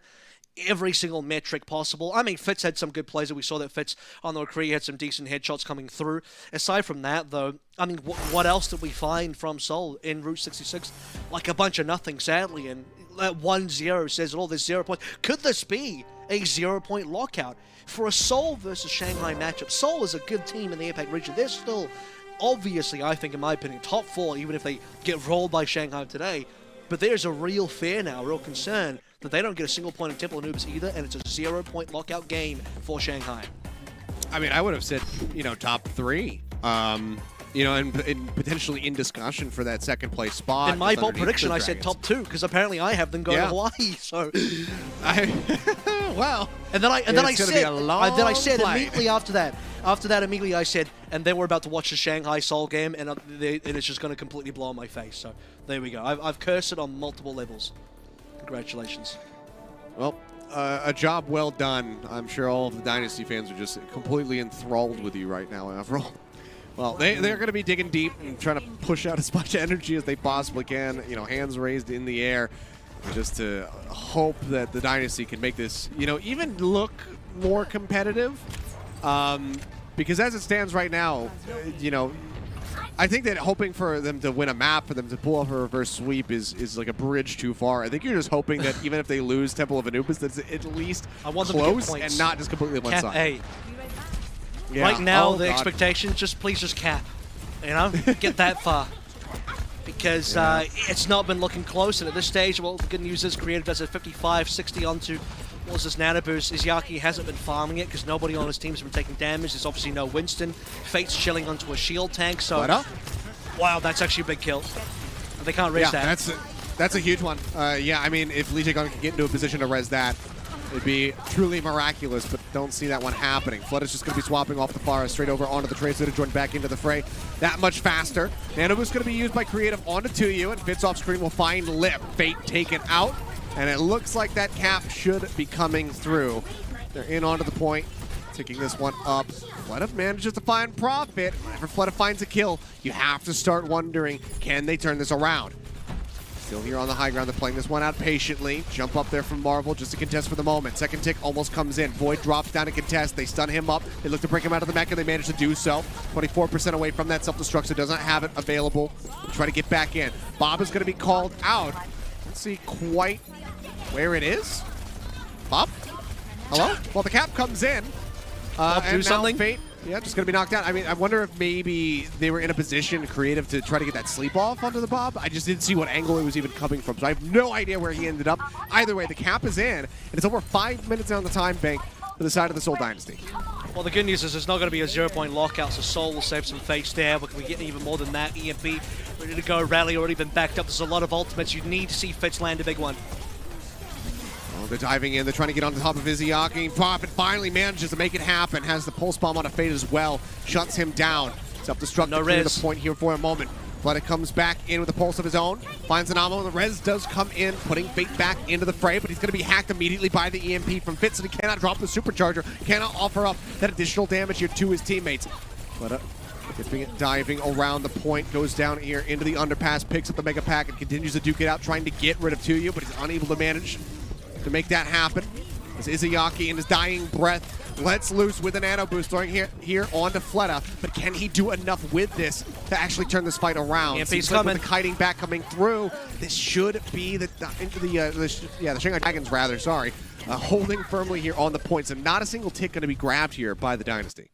every single metric possible. I mean, Fitz had some good plays. We saw that Fitz on the McCree had some decent headshots coming through. Aside from that, though, I mean, what else did we find from Seoul in Route 66? Like a bunch of nothing, sadly, and that 1-0 says it all. There's 0 points. Could this be a 0-point lockout? For a Seoul versus Shanghai matchup, Seoul is a good team in the APAC region. They're still, obviously, I think, in my opinion, top 4, even if they get rolled by Shanghai today. But there's a real fear now, a real concern that they don't get a single point in Temple Anubis either, and it's a 0-point lockout game for Shanghai. I mean, I would have said, top 3. And potentially in discussion for that second place spot. In my bold prediction, I said top 2, because apparently I have them going to Hawaii. So, well, and then I said immediately after that. After that, immediately I said, and then we're about to watch the Shanghai Seoul game, and it's just going to completely blow in my face. So there we go. I've cursed it on multiple levels. Congratulations. Well, a job well done. I'm sure all of the Dynasty fans are just completely enthralled with you right now, after all. Well, they're going to be digging deep and trying to push out as much energy as they possibly can, hands raised in the air, just to hope that the Dynasty can make this, even look more competitive. Because as it stands right now, I think that hoping for them to win a map, for them to pull off a reverse sweep is like a bridge too far. I think you're just hoping that even if they lose Temple of Anubis, that's at least close and not just completely one side. Yeah. Right now, the expectation, please just cap. Get that far. Because it's not been looking close, and at this stage, well, the good news is Creative does a 55-60 onto what's this Nano Boost. Iziaki hasn't been farming it because nobody on his team's been taking damage. There's obviously no Winston. Fate's chilling onto a shield tank, so... Wow, that's actually a big kill. They can't res that. That's a huge one. Yeah, I mean, if Lee Jae-gung can get into a position to res that, it'd be truly miraculous, but don't see that one happening. Flood is just going to be swapping off the Pharah straight over onto the Tracer to join back into the fray that much faster. Nanobo's going to be used by Creative onto 2U, and Fitz off screen will find Lip. Fate taken out, and it looks like that cap should be coming through. They're in onto the point. Ticking this one up. Fleta manages to find Profit. Whenever Fleta finds a kill, you have to start wondering, can they turn this around? Still here on the high ground, they're playing this one out patiently. Jump up there from Marvel just to contest for the moment. Second tick almost comes in. Void drops down to contest. They stun him up. They look to break him out of the mech, and they manage to do so. 24% away from that self-destruct, so doesn't have it available. They'll try to get back in. Bob is going to be called out. Let's see quite where it is. Bob? Hello? Well, the cap comes in. And do something? Fate, yeah, just going to be knocked out. I mean, I wonder if maybe they were in a position, creative, to try to get that sleep off onto the Bob. I just didn't see what angle it was even coming from, so I have no idea where he ended up. Either way, the cap is in, and it's over 5 minutes on the time bank for the side of the Seoul Dynasty. Well, the good news is there's not going to be a 0-point lockout, so Seoul will save some face there. But we get even more than that. EMP ready to go. Rally already been backed up. There's a lot of ultimates. You need to see Fitz land a big one. They're diving in. They're trying to get on the top of Izayaki. Profit finally manages to make it happen. Has the pulse bomb on a Fate as well. Shuts him down. Self-destruct to clear the point here for a moment. Fleta comes back in with a pulse of his own. Finds an ammo. The res does come in, putting Fate back into the fray, but he's going to be hacked immediately by the EMP from Fitz, and he cannot drop the supercharger. Cannot offer up that additional damage here to his teammates. Fleta diving around the point, goes down here into the underpass, picks up the mega pack, and continues to duke it out, trying to get rid of Tuyu, but he's unable to manage to make that happen. As Izayaki in his dying breath lets loose with a nano boost, throwing here onto Fleta, but can he do enough with this to actually turn this fight around? EMP's coming. With the kiting back coming through, this should be the Shanghai Dragons, rather, sorry, holding firmly here on the points, and not a single tick going to be grabbed here by the Dynasty.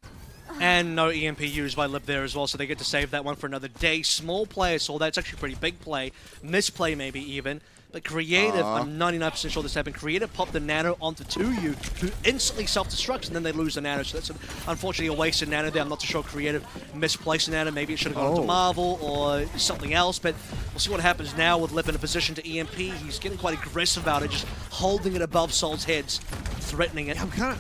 And no EMP used by Lib there as well, so they get to save that one for another day. Small play, so that's actually a pretty big play. Misplay maybe even. But Creative, I'm 99% sure this happened. Creative popped the nano onto Tuyu, who instantly self-destructs, and then they lose the nano. So that's unfortunately a wasted nano there. I'm not too sure Creative misplaced the nano. Maybe it should have gone to Marvel or something else. But we'll see what happens now with Lip in a position to EMP. He's getting quite aggressive about it, just holding it above Soul's heads, threatening it. I'm kind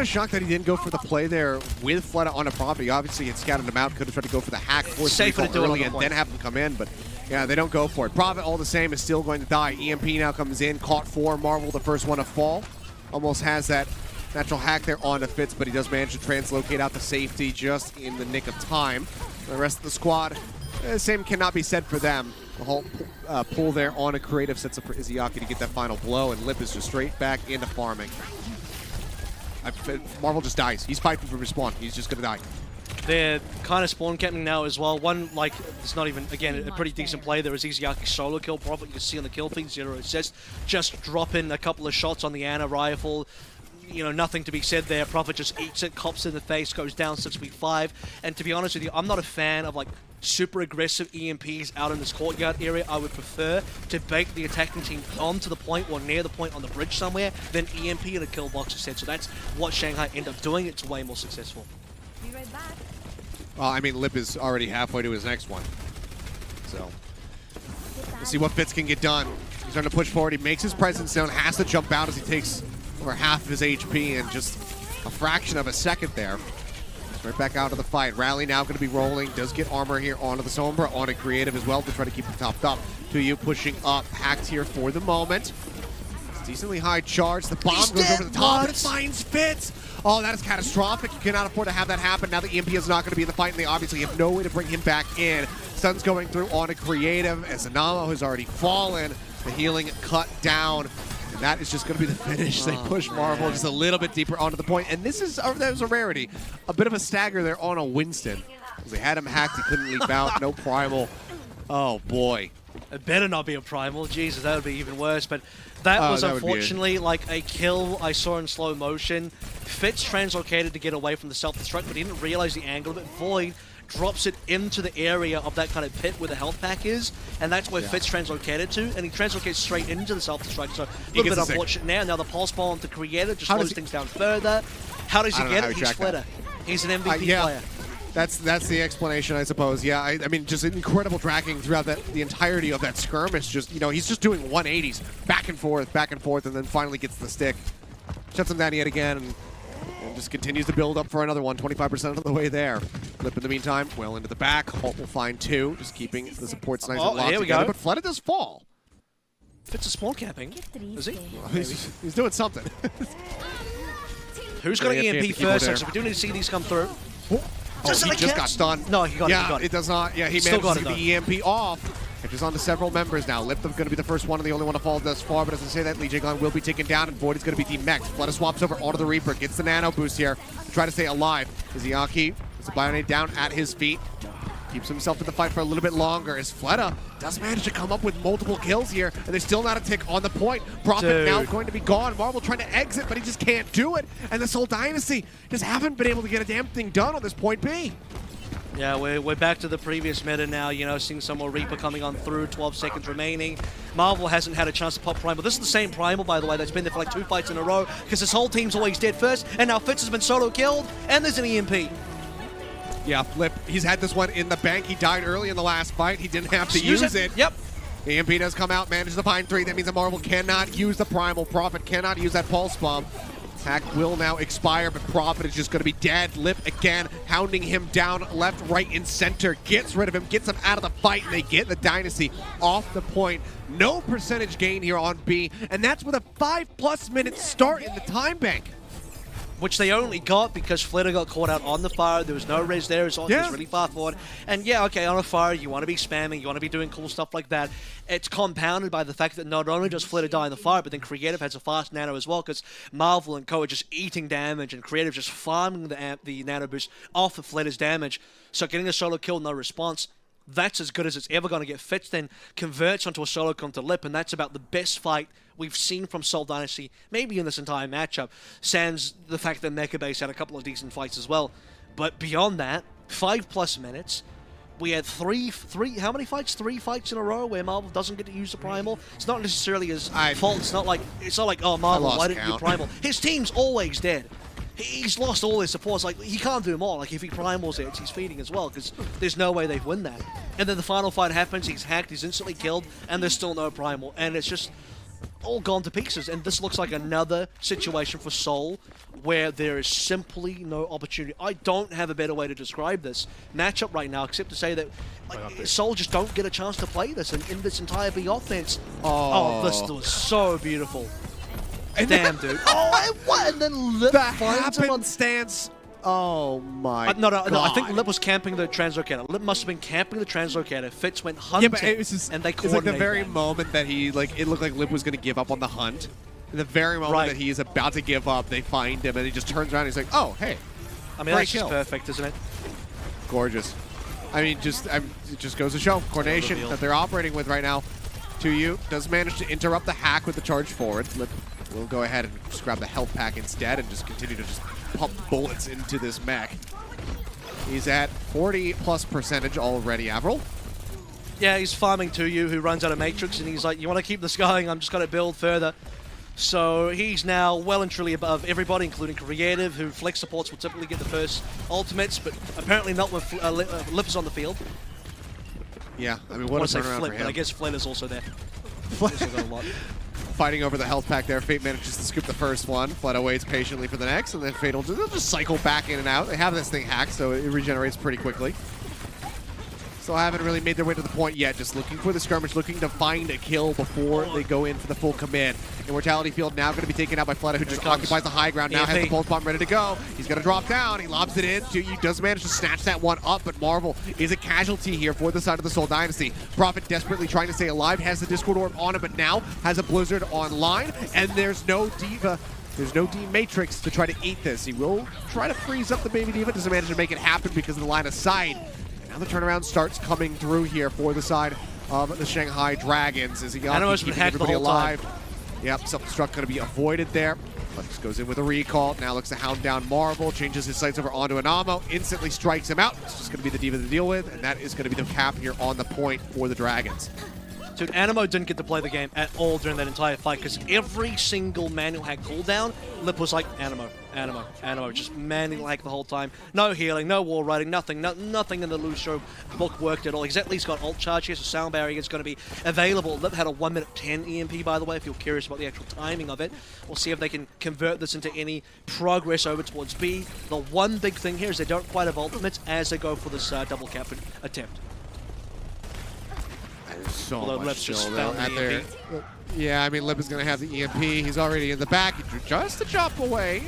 of shocked that he didn't go for the play there with Fleta on a property. Obviously, it scattered him out. Could have tried to go for the hack, force the recall early, and then have him come in. But yeah, they don't go for it. Profit, all the same, is still going to die. EMP now comes in, caught 4. Marvel, the first one to fall. Almost has that natural hack there onto Fitz, but he does manage to translocate out to safety just in the nick of time. The rest of the squad, same cannot be said for them. The whole pull there on a creative sets up for Izayaki to get that final blow, and Lip is just straight back into farming. Marvel just dies. He's fighting for respawn. He's just going to die. They're kind of spawn camping now as well. One, like, it's not even, again, a pretty decent play. There is Izayaki solo kill. Profit, you can see on the kill feed, 0 assists. Just dropping a couple of shots on the Ana rifle. You know, nothing to be said there. Profit just eats it, cops in the face, goes down 6v5. And to be honest with you, I'm not a fan of, like, super aggressive EMPs out in this courtyard area. I would prefer to bait the attacking team onto the point or near the point on the bridge somewhere than EMP in a kill box instead. So that's what Shanghai end up doing. It's way more successful. Be right back. Well, I mean, Lip is already halfway to his next one. So, let's see what Fitz can get done. He's trying to push forward. He makes his presence known, has to jump out as he takes over half of his HP in just a fraction of a second there. Right back out of the fight. Rally now going to be rolling. Does get armor here onto the Sombra, on a creative as well to try to keep him topped up. Tuyu pushing up. Hacked here for the moment. It's decently high charge. The bomb goes over the top and it finds Fitz. Oh, that is catastrophic. You cannot afford to have that happen. Now the EMP is not going to be in the fight, and they obviously have no way to bring him back in. Sun's going through on a creative as Anamo has already fallen. The healing cut down. And that is just going to be the finish. They push Marvel just a little bit deeper onto the point. And this is that was a rarity. A bit of a stagger there on a Winston. They had him hacked. He couldn't leap out. No primal. Oh, boy. It better not be a primal. Jesus, that would be even worse. But that was unfortunately like a kill I saw in slow motion. Fitz translocated to get away from the self-destruct, but he didn't realize the angle of it. Void drops it into the area of that kind of pit where the health pack is, and that's where Fitz translocated to, and he translocates straight into the self-destruct, so a little bit unfortunate now. Now the pulse bomb to Creator just slows things down further. How does he get it? He's Fleta. He's an MVP player. That's the explanation, I suppose. Yeah, I mean, just incredible tracking throughout the entirety of that skirmish. Just, you know, he's just doing 180s, back and forth, and then finally gets the stick. Shuts him down yet again, and just continues to build up for another one, 25% of the way there. Flip in the meantime, well into the back. Holt will find 2, just keeping the supports nice and locked together. But Fleta does fall. Fitz is small camping. Is he? Well, he's doing something. Who's got an Really EMP have to keep first? there. So we do need to see these come through. Oh, he just got stunned. No, he got it. He got it does not. Yeah, he Still managed got to it, get the EMP off. Catches on to several members now. Liptham going to be the first one and the only one to fall thus far, but as I say that, Lee Jae will be taken down, and Void is going to be demexed. Flutter swaps over onto the Reaper, gets the nano boost here, try to stay alive. Izayaki is Bionade down at his feet. Keeps himself in the fight for a little bit longer as Fleta does manage to come up with multiple kills here, and there's still not a tick on the point. Prophet now going to be gone. Marvel trying to exit, but he just can't do it. And the Seoul Dynasty just haven't been able to get a damn thing done on this point B. Yeah, we're back to the previous meta now, you know, seeing some more Reaper coming on through, 12 seconds remaining. Marvel hasn't had a chance to pop Primal. This is the same Primal, by the way, that's been there for like 2 fights in a row, because this whole team's always dead first, and now Fitz has been solo killed, and there's an EMP. Yeah, Flip, he's had this one in the bank. He died early in the last fight. He didn't have to use it. Yep. The EMP does come out, manages to find 3. That means that Marvel cannot use the Primal. Prophet cannot use that Pulse Bomb. Attack will now expire, but Prophet is just going to be dead. Lip again, hounding him down left, right, and center. Gets rid of him, gets him out of the fight, and they get the Dynasty off the point. No percentage gain here on B, and that's with a 5+ minute start in the time bank. Which they only got because Flitter got caught out on the fire. There was no res there. It was really far forward. And yeah, okay, on a fire, you want to be spamming, you want to be doing cool stuff like that. It's compounded by the fact that not only does Flitter die in the fire, but then Creative has a fast nano as well, because Marvel and Co are just eating damage, and Creative just farming the nano boost off of Flitter's damage. So getting a solo kill, no response. That's as good as it's ever going to get. Fitz then converts onto a solo come to Lip, and that's about the best fight we've seen from Seoul Dynasty, maybe in this entire matchup, sans the fact that Mecha Base had a couple of decent fights as well. But beyond that, 5+ minutes, we had how many fights? 3 fights in a row where Marvel doesn't get to use the Primal. It's not necessarily his fault. It's not like, oh, Marvel, why didn't you Primal? His team's always dead. He's lost all his supports. Like, he can't do more. Like, if he primals it, he's feeding as well, because there's no way they'd win that. And then the final fight happens, he's hacked, he's instantly killed, and there's still no primal. And it's just all gone to pieces. And this looks like another situation for Seoul where there is simply no opportunity. I don't have a better way to describe this matchup right now, except to say that Seoul just don't get a chance to play this in this entire B offense. Oh, this was so beautiful. And damn, dude. Oh, and what? And then Lip finds him on stance. Oh my no, God. I think Lip was camping the translocator. Lip must have been camping the translocator. Fitz went hunting, but it was just, and they coordinated. It's like the very moment that he, it looked like Lip was going to give up on the hunt. In the very moment that he is about to give up, they find him, and he just turns around and he's like, oh, hey. I mean, that's just perfect, isn't it? Gorgeous. I mean, it just goes to show coordination that they're operating with right now. 2U does manage to interrupt the hack with the charge forward. Lip will go ahead and just grab the health pack instead and just continue to just pump bullets into this mech. He's at 40+% already, Avril. Yeah, he's farming 2U, who runs out of Matrix, and he's like, you want to keep this going? I'm just going to build further. So he's now well and truly above everybody, including Creative, who Flex supports will typically get the first ultimates, but apparently not with Lip is on the field. Yeah, I mean, what a turnaround for him. But I guess Flint is also there. Also got a lot. Fighting over the health pack there. Fate manages to scoop the first one. Fleta waits patiently for the next, and then Fate will just cycle back in and out. They have this thing hacked, so it regenerates pretty quickly. Still haven't really made their way to the point yet. Just looking for the skirmish, looking to find a kill before they go in for the full commit. Immortality Field now going to be taken out by Fleta, who just occupies the high ground. Now has the pulse bomb ready to go. He's going to drop down. He lobs it in. He does manage to snatch that one up, but Marvel is a casualty here for the side of the Seoul Dynasty. Prophet desperately trying to stay alive, has the Discord Orb on him, but now has a Blizzard online, and there's no Diva. There's no D-Matrix to try to eat this. He will try to freeze up the Baby Diva. Doesn't manage to make it happen because of the line of sight. Now the turnaround starts coming through here for the side of the Shanghai Dragons. As he got keeping everybody alive. Yep, self-destruct going to be avoided there. Flex goes in with a recall. Now looks to hound down Marvel. Changes his sights over onto Anamo. Instantly strikes him out. It's just going to be the Diva to deal with. And that is going to be the cap here on the point for the Dragons. Dude, Animo didn't get to play the game at all during that entire fight because every single manual hack cooldown, Lip was like, Animo, Animo, Animo, just manual hack the whole time. No healing, no wall riding, nothing in the Lose Show book worked at all. He's at least got ult charge here, so Sound Barrier is going to be available. Lip had a 1:10 EMP, by the way, if you're curious about the actual timing of it. We'll see if they can convert this into any progress over towards B. The one big thing here is they don't quite have ultimates as they go for this double cap attempt. So much chill though. Yeah, I mean, Lip is going to have the EMP. He's already in the back. He drew just a chop away.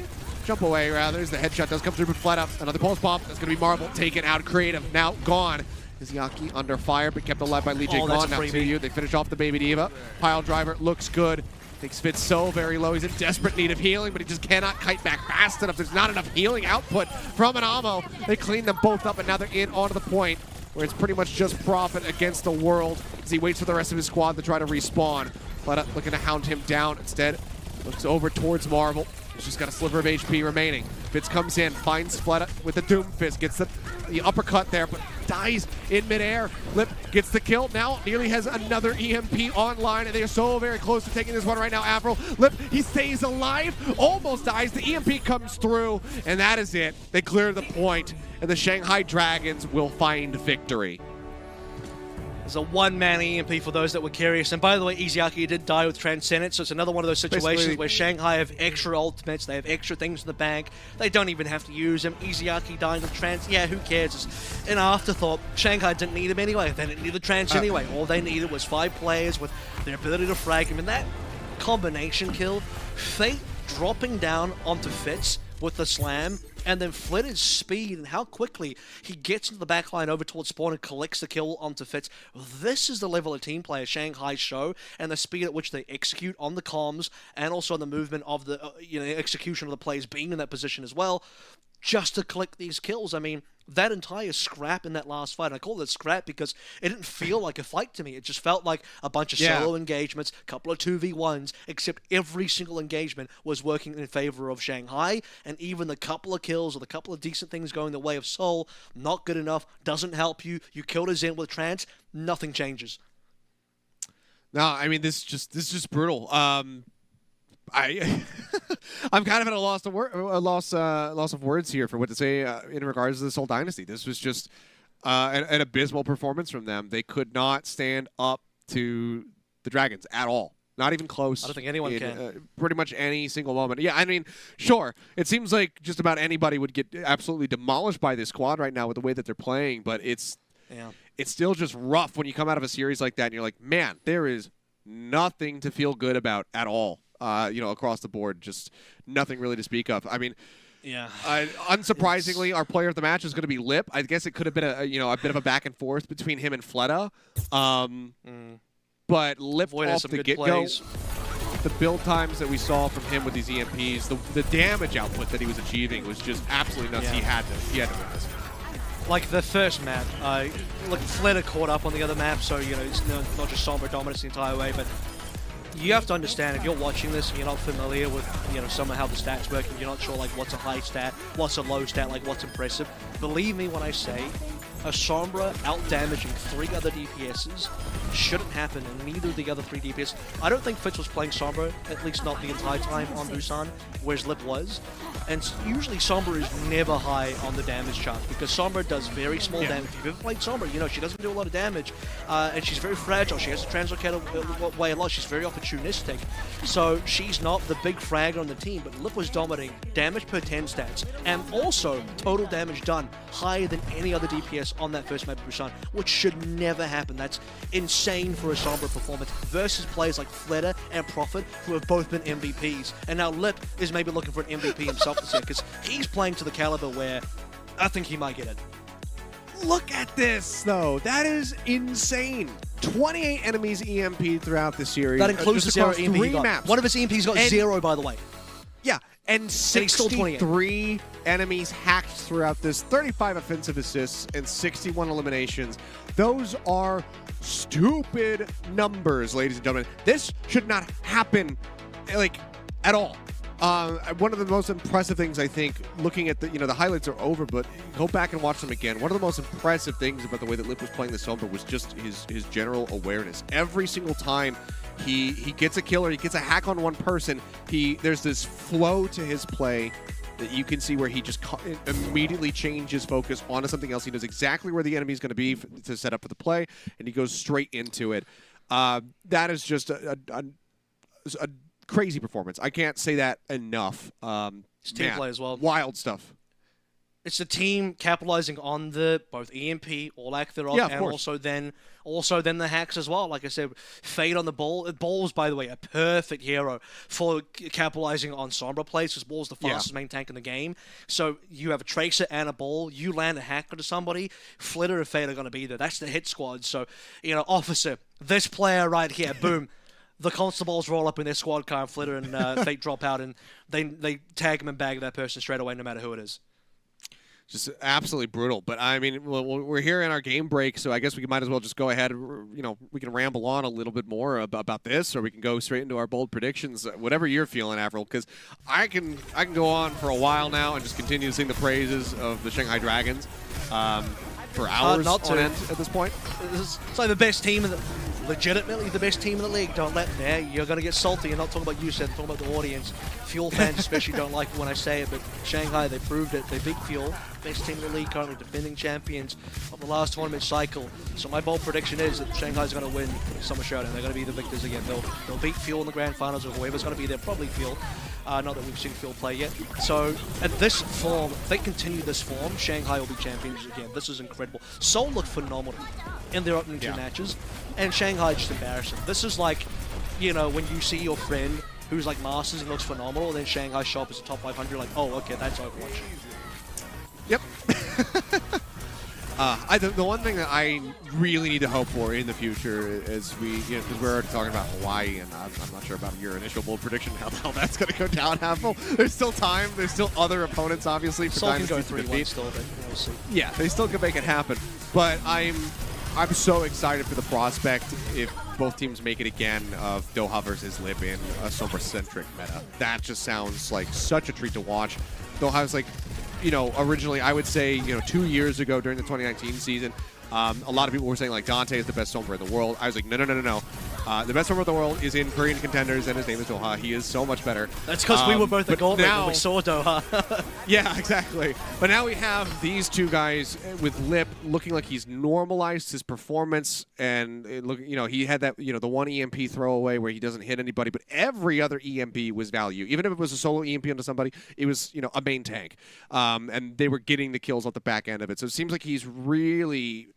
jump away rather, as the headshot does come through, but flat up. Another pulse bomb. That's going to be Marvel taken out. Creative now gone. Izayaki under fire, but kept alive by Lee J. Gone. Now 2U. They finish off the Baby Diva. Pile driver looks good. Takes Fitz so very low. He's in desperate need of healing, but he just cannot kite back fast enough. There's not enough healing output from an ammo. They clean them both up, and now they're in onto the point where it's pretty much just Prophet against the world as he waits for the rest of his squad to try to respawn. But looking to hound him down instead. Looks over towards Marvel. He's just got a sliver of HP remaining. Fitz comes in, finds Fleta with the Doom Fist, gets the uppercut there, but dies in midair. Lip gets the kill. Now nearly has another EMP online, and they are so very close to taking this one right now. Avril, Lip, he stays alive, almost dies. The EMP comes through, and that is it. They clear the point, and the Shanghai Dragons will find victory. There's a one-man EMP for those that were curious. And by the way, Izayaki did die with Transcendence, so it's another one of those situations where Shanghai have extra ultimates, they have extra things in the bank, they don't even have to use them. Izayaki dying with Trans, yeah, who cares? It's an afterthought. Shanghai didn't need him anyway, they didn't need the Trans anyway. All they needed was 5 players with their ability to frag him. And that combination kill, Fate dropping down onto Fitz with the slam, and then Flitter's speed and how quickly he gets into the backline over towards spawn and collects the kill onto Fitz. This is the level of team player Shanghai show, and the speed at which they execute on the comms, and also on the movement of the execution of the players being in that position as well, just to collect these kills. I mean, that entire scrap in that last fight, I call it scrap because it didn't feel like a fight to me. It just felt like a bunch of solo engagements, a couple of 2v1s, except every single engagement was working in favor of Shanghai, and even the couple of kills or the couple of decent things going the way of Seoul, not good enough, doesn't help you. You killed his in with Trance, nothing changes. No, I mean, this is just brutal. I'm kind of at a loss of words here for what to say in regards to the Seoul Dynasty. This was just an abysmal performance from them. They could not stand up to the Dragons at all. Not even close. I don't think anyone can. Pretty much any single moment. Yeah, I mean, sure. It seems like just about anybody would get absolutely demolished by this squad right now with the way that they're playing, but it's still just rough when you come out of a series like that and you're like, man, there is nothing to feel good about at all. Across the board, just nothing really to speak of. I mean, unsurprisingly, our player of the match is going to be Lip. I guess it could have been a bit of a back and forth between him and Fleta. But Lip off the get-go, the build times that we saw from him with these EMPs, the damage output that he was achieving was just absolutely nuts. He had to win this. Like the first map, Fleta caught up on the other map, so it's not just Sombra dominance the entire way, but you have to understand, if you're watching this and you're not familiar with, some of how the stats work, and you're not sure, like, what's a high stat, what's a low stat, like, what's impressive, believe me when I say, a Sombra out-damaging 3 other DPSs shouldn't happen, and neither of the other 3 DPS. I don't think Fitz was playing Sombra, at least not the entire time on Busan, whereas Lip was. And usually Sombra is never high on the damage chart because Sombra does very small damage. If you've ever played Sombra, she doesn't do a lot of damage, and she's very fragile. She has to translocate away a lot. She's very opportunistic, so she's not the big fragger on the team. But Lip was dominating damage per 10 stats, and also total damage done higher than any other DPS on that first map of Busan, which should never happen. That's insane for a Sombra performance versus players like Fleta and Prophet, who have both been MVPs, and now Lip is maybe looking for an MVP himself this year because he's playing to the caliber where I think he might get it. Look at this, though. That is insane. 28 enemies EMP'd throughout the series. That includes the 0 EMP he got. Maps. One of his EMPs got 0, by the way. Yeah, and 63 enemies hacked throughout this, 35 offensive assists, and 61 eliminations. Those are stupid numbers, ladies and gentlemen. This should not happen, at all. One of the most impressive things, I think, looking at the highlights are over, but go back and watch them again. One of the most impressive things about the way that Lip was playing this Sombra was just his general awareness. Every single time he gets a kill or he gets a hack on one person, there's this flow to his play that you can see where he just immediately changes focus onto something else. He knows exactly where the enemy is going to be to set up for the play, and he goes straight into it. That is just a crazy performance. I can't say that enough. It's team play as well. Wild stuff. It's the team capitalizing on the both EMP or lack thereof, Yeah, of and course. also then the hacks as well. Like I said, Fade on the ball. Ball's, by the way, a perfect hero for capitalizing on Sombra plays, because Ball's the fastest main tank in the game. So you have a Tracer and a Ball. You land a hack onto somebody, Flitter and Fade are going to be there. That's the hit squad. So, Officer, this player right here, boom. The constables roll up in their squad car, and Flitter and Fate drop out, and they tag them and bag that person straight away, no matter who it is. Just absolutely brutal. But I mean, we're here in our game break, so I guess we might as well just go ahead. We can ramble on a little bit more about this, or we can go straight into our bold predictions. Whatever you're feeling, Avril, because I can go on for a while now and just continue to sing the praises of the Shanghai Dragons for hours on end at this point. It's like the best team legitimately the best team in the league. Don't let there. You're going to get salty. You're not talking about you, Seth. I'm talking about the audience. Fuel fans especially don't like it when I say it, but Shanghai, they proved it. They beat Fuel. Best team in the league, currently defending champions of the last tournament cycle. So my bold prediction is that Shanghai's going to win Summer Showdown. They're going to be the victors again. They'll beat Fuel in the grand finals, or whoever's going to be there, probably Fuel. Not that we've seen Fuel play yet. So at this form, if they continue this form, Shanghai will be champions again. This is incredible. Seoul looked phenomenal in their opening two matches, and Shanghai just embarrassing. This is like, when you see your friend who's like Masters and looks phenomenal, and then Shanghai show up as a top 500, like, oh, okay, that's Overwatch. Yep. The one thing that I really need to hope for in the future is because we're already talking about Hawaii, and I'm not sure about your initial bold prediction, how the hell that's going to go down, Apple. There's still time. There's still other opponents, obviously, for Seoul can go Dynasty to 3-1 defeat. still, but we'll see. Yeah, they still can make it happen. But I'm so excited for the prospect, if both teams make it again, of Doha versus Lip in a Sombra-centric meta. That just sounds like such a treat to watch. Doha's like, originally I would say, 2 years ago during the 2019 season, a lot of people were saying like Dante is the best Sombra in the world. I was like, no. The best Sombra in the world is in Korean contenders, and his name is Doha. He is so much better. That's because we were both at Gold when we saw Doha. Yeah, exactly. But now we have these two guys with Lip looking like he's normalized his performance, and he had that the one EMP throwaway where he doesn't hit anybody, but every other EMP was value. Even if it was a solo EMP onto somebody, it was a main tank, and they were getting the kills off the back end of it. So it seems like he's really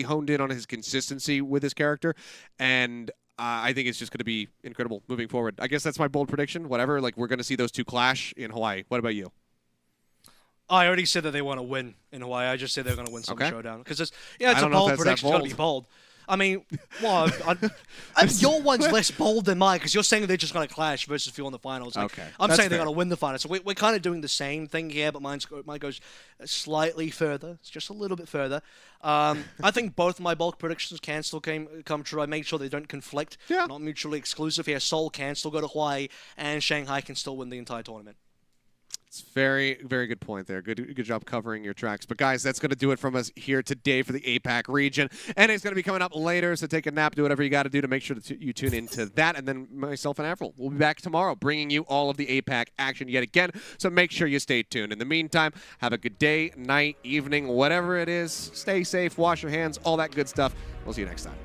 honed in on his consistency with his character, and I think it's just going to be incredible moving forward. I guess that's my bold prediction. Whatever, we're going to see those two clash in Hawaii. What about you? I already said that they want to win in Hawaii. I just said they're going to win Summer Showdown. Because it's a bold bold prediction. It's got to be bold. I mean, well, your one's less bold than mine, because you're saying they're just going to clash versus Fuel in the finals. Okay. I'm saying they're going to win the finals. So we're kind of doing the same thing here, but mine goes slightly further. It's just a little bit further. I think both of my bulk predictions can still come true. I made sure they don't conflict, not mutually exclusive here. Seoul can still go to Hawaii, and Shanghai can still win the entire tournament. It's very, very good point there. Good job covering your tracks. But guys, that's going to do it from us here today for the APAC region. And it's going to be coming up later, so take a nap, do whatever you got to do to make sure that you tune into that. And then myself and Avril will be back tomorrow bringing you all of the APAC action yet again. So make sure you stay tuned. In the meantime, have a good day, night, evening, whatever it is. Stay safe, wash your hands, all that good stuff. We'll see you next time.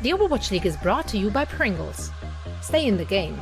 The Overwatch League is brought to you by Pringles. Stay in the game.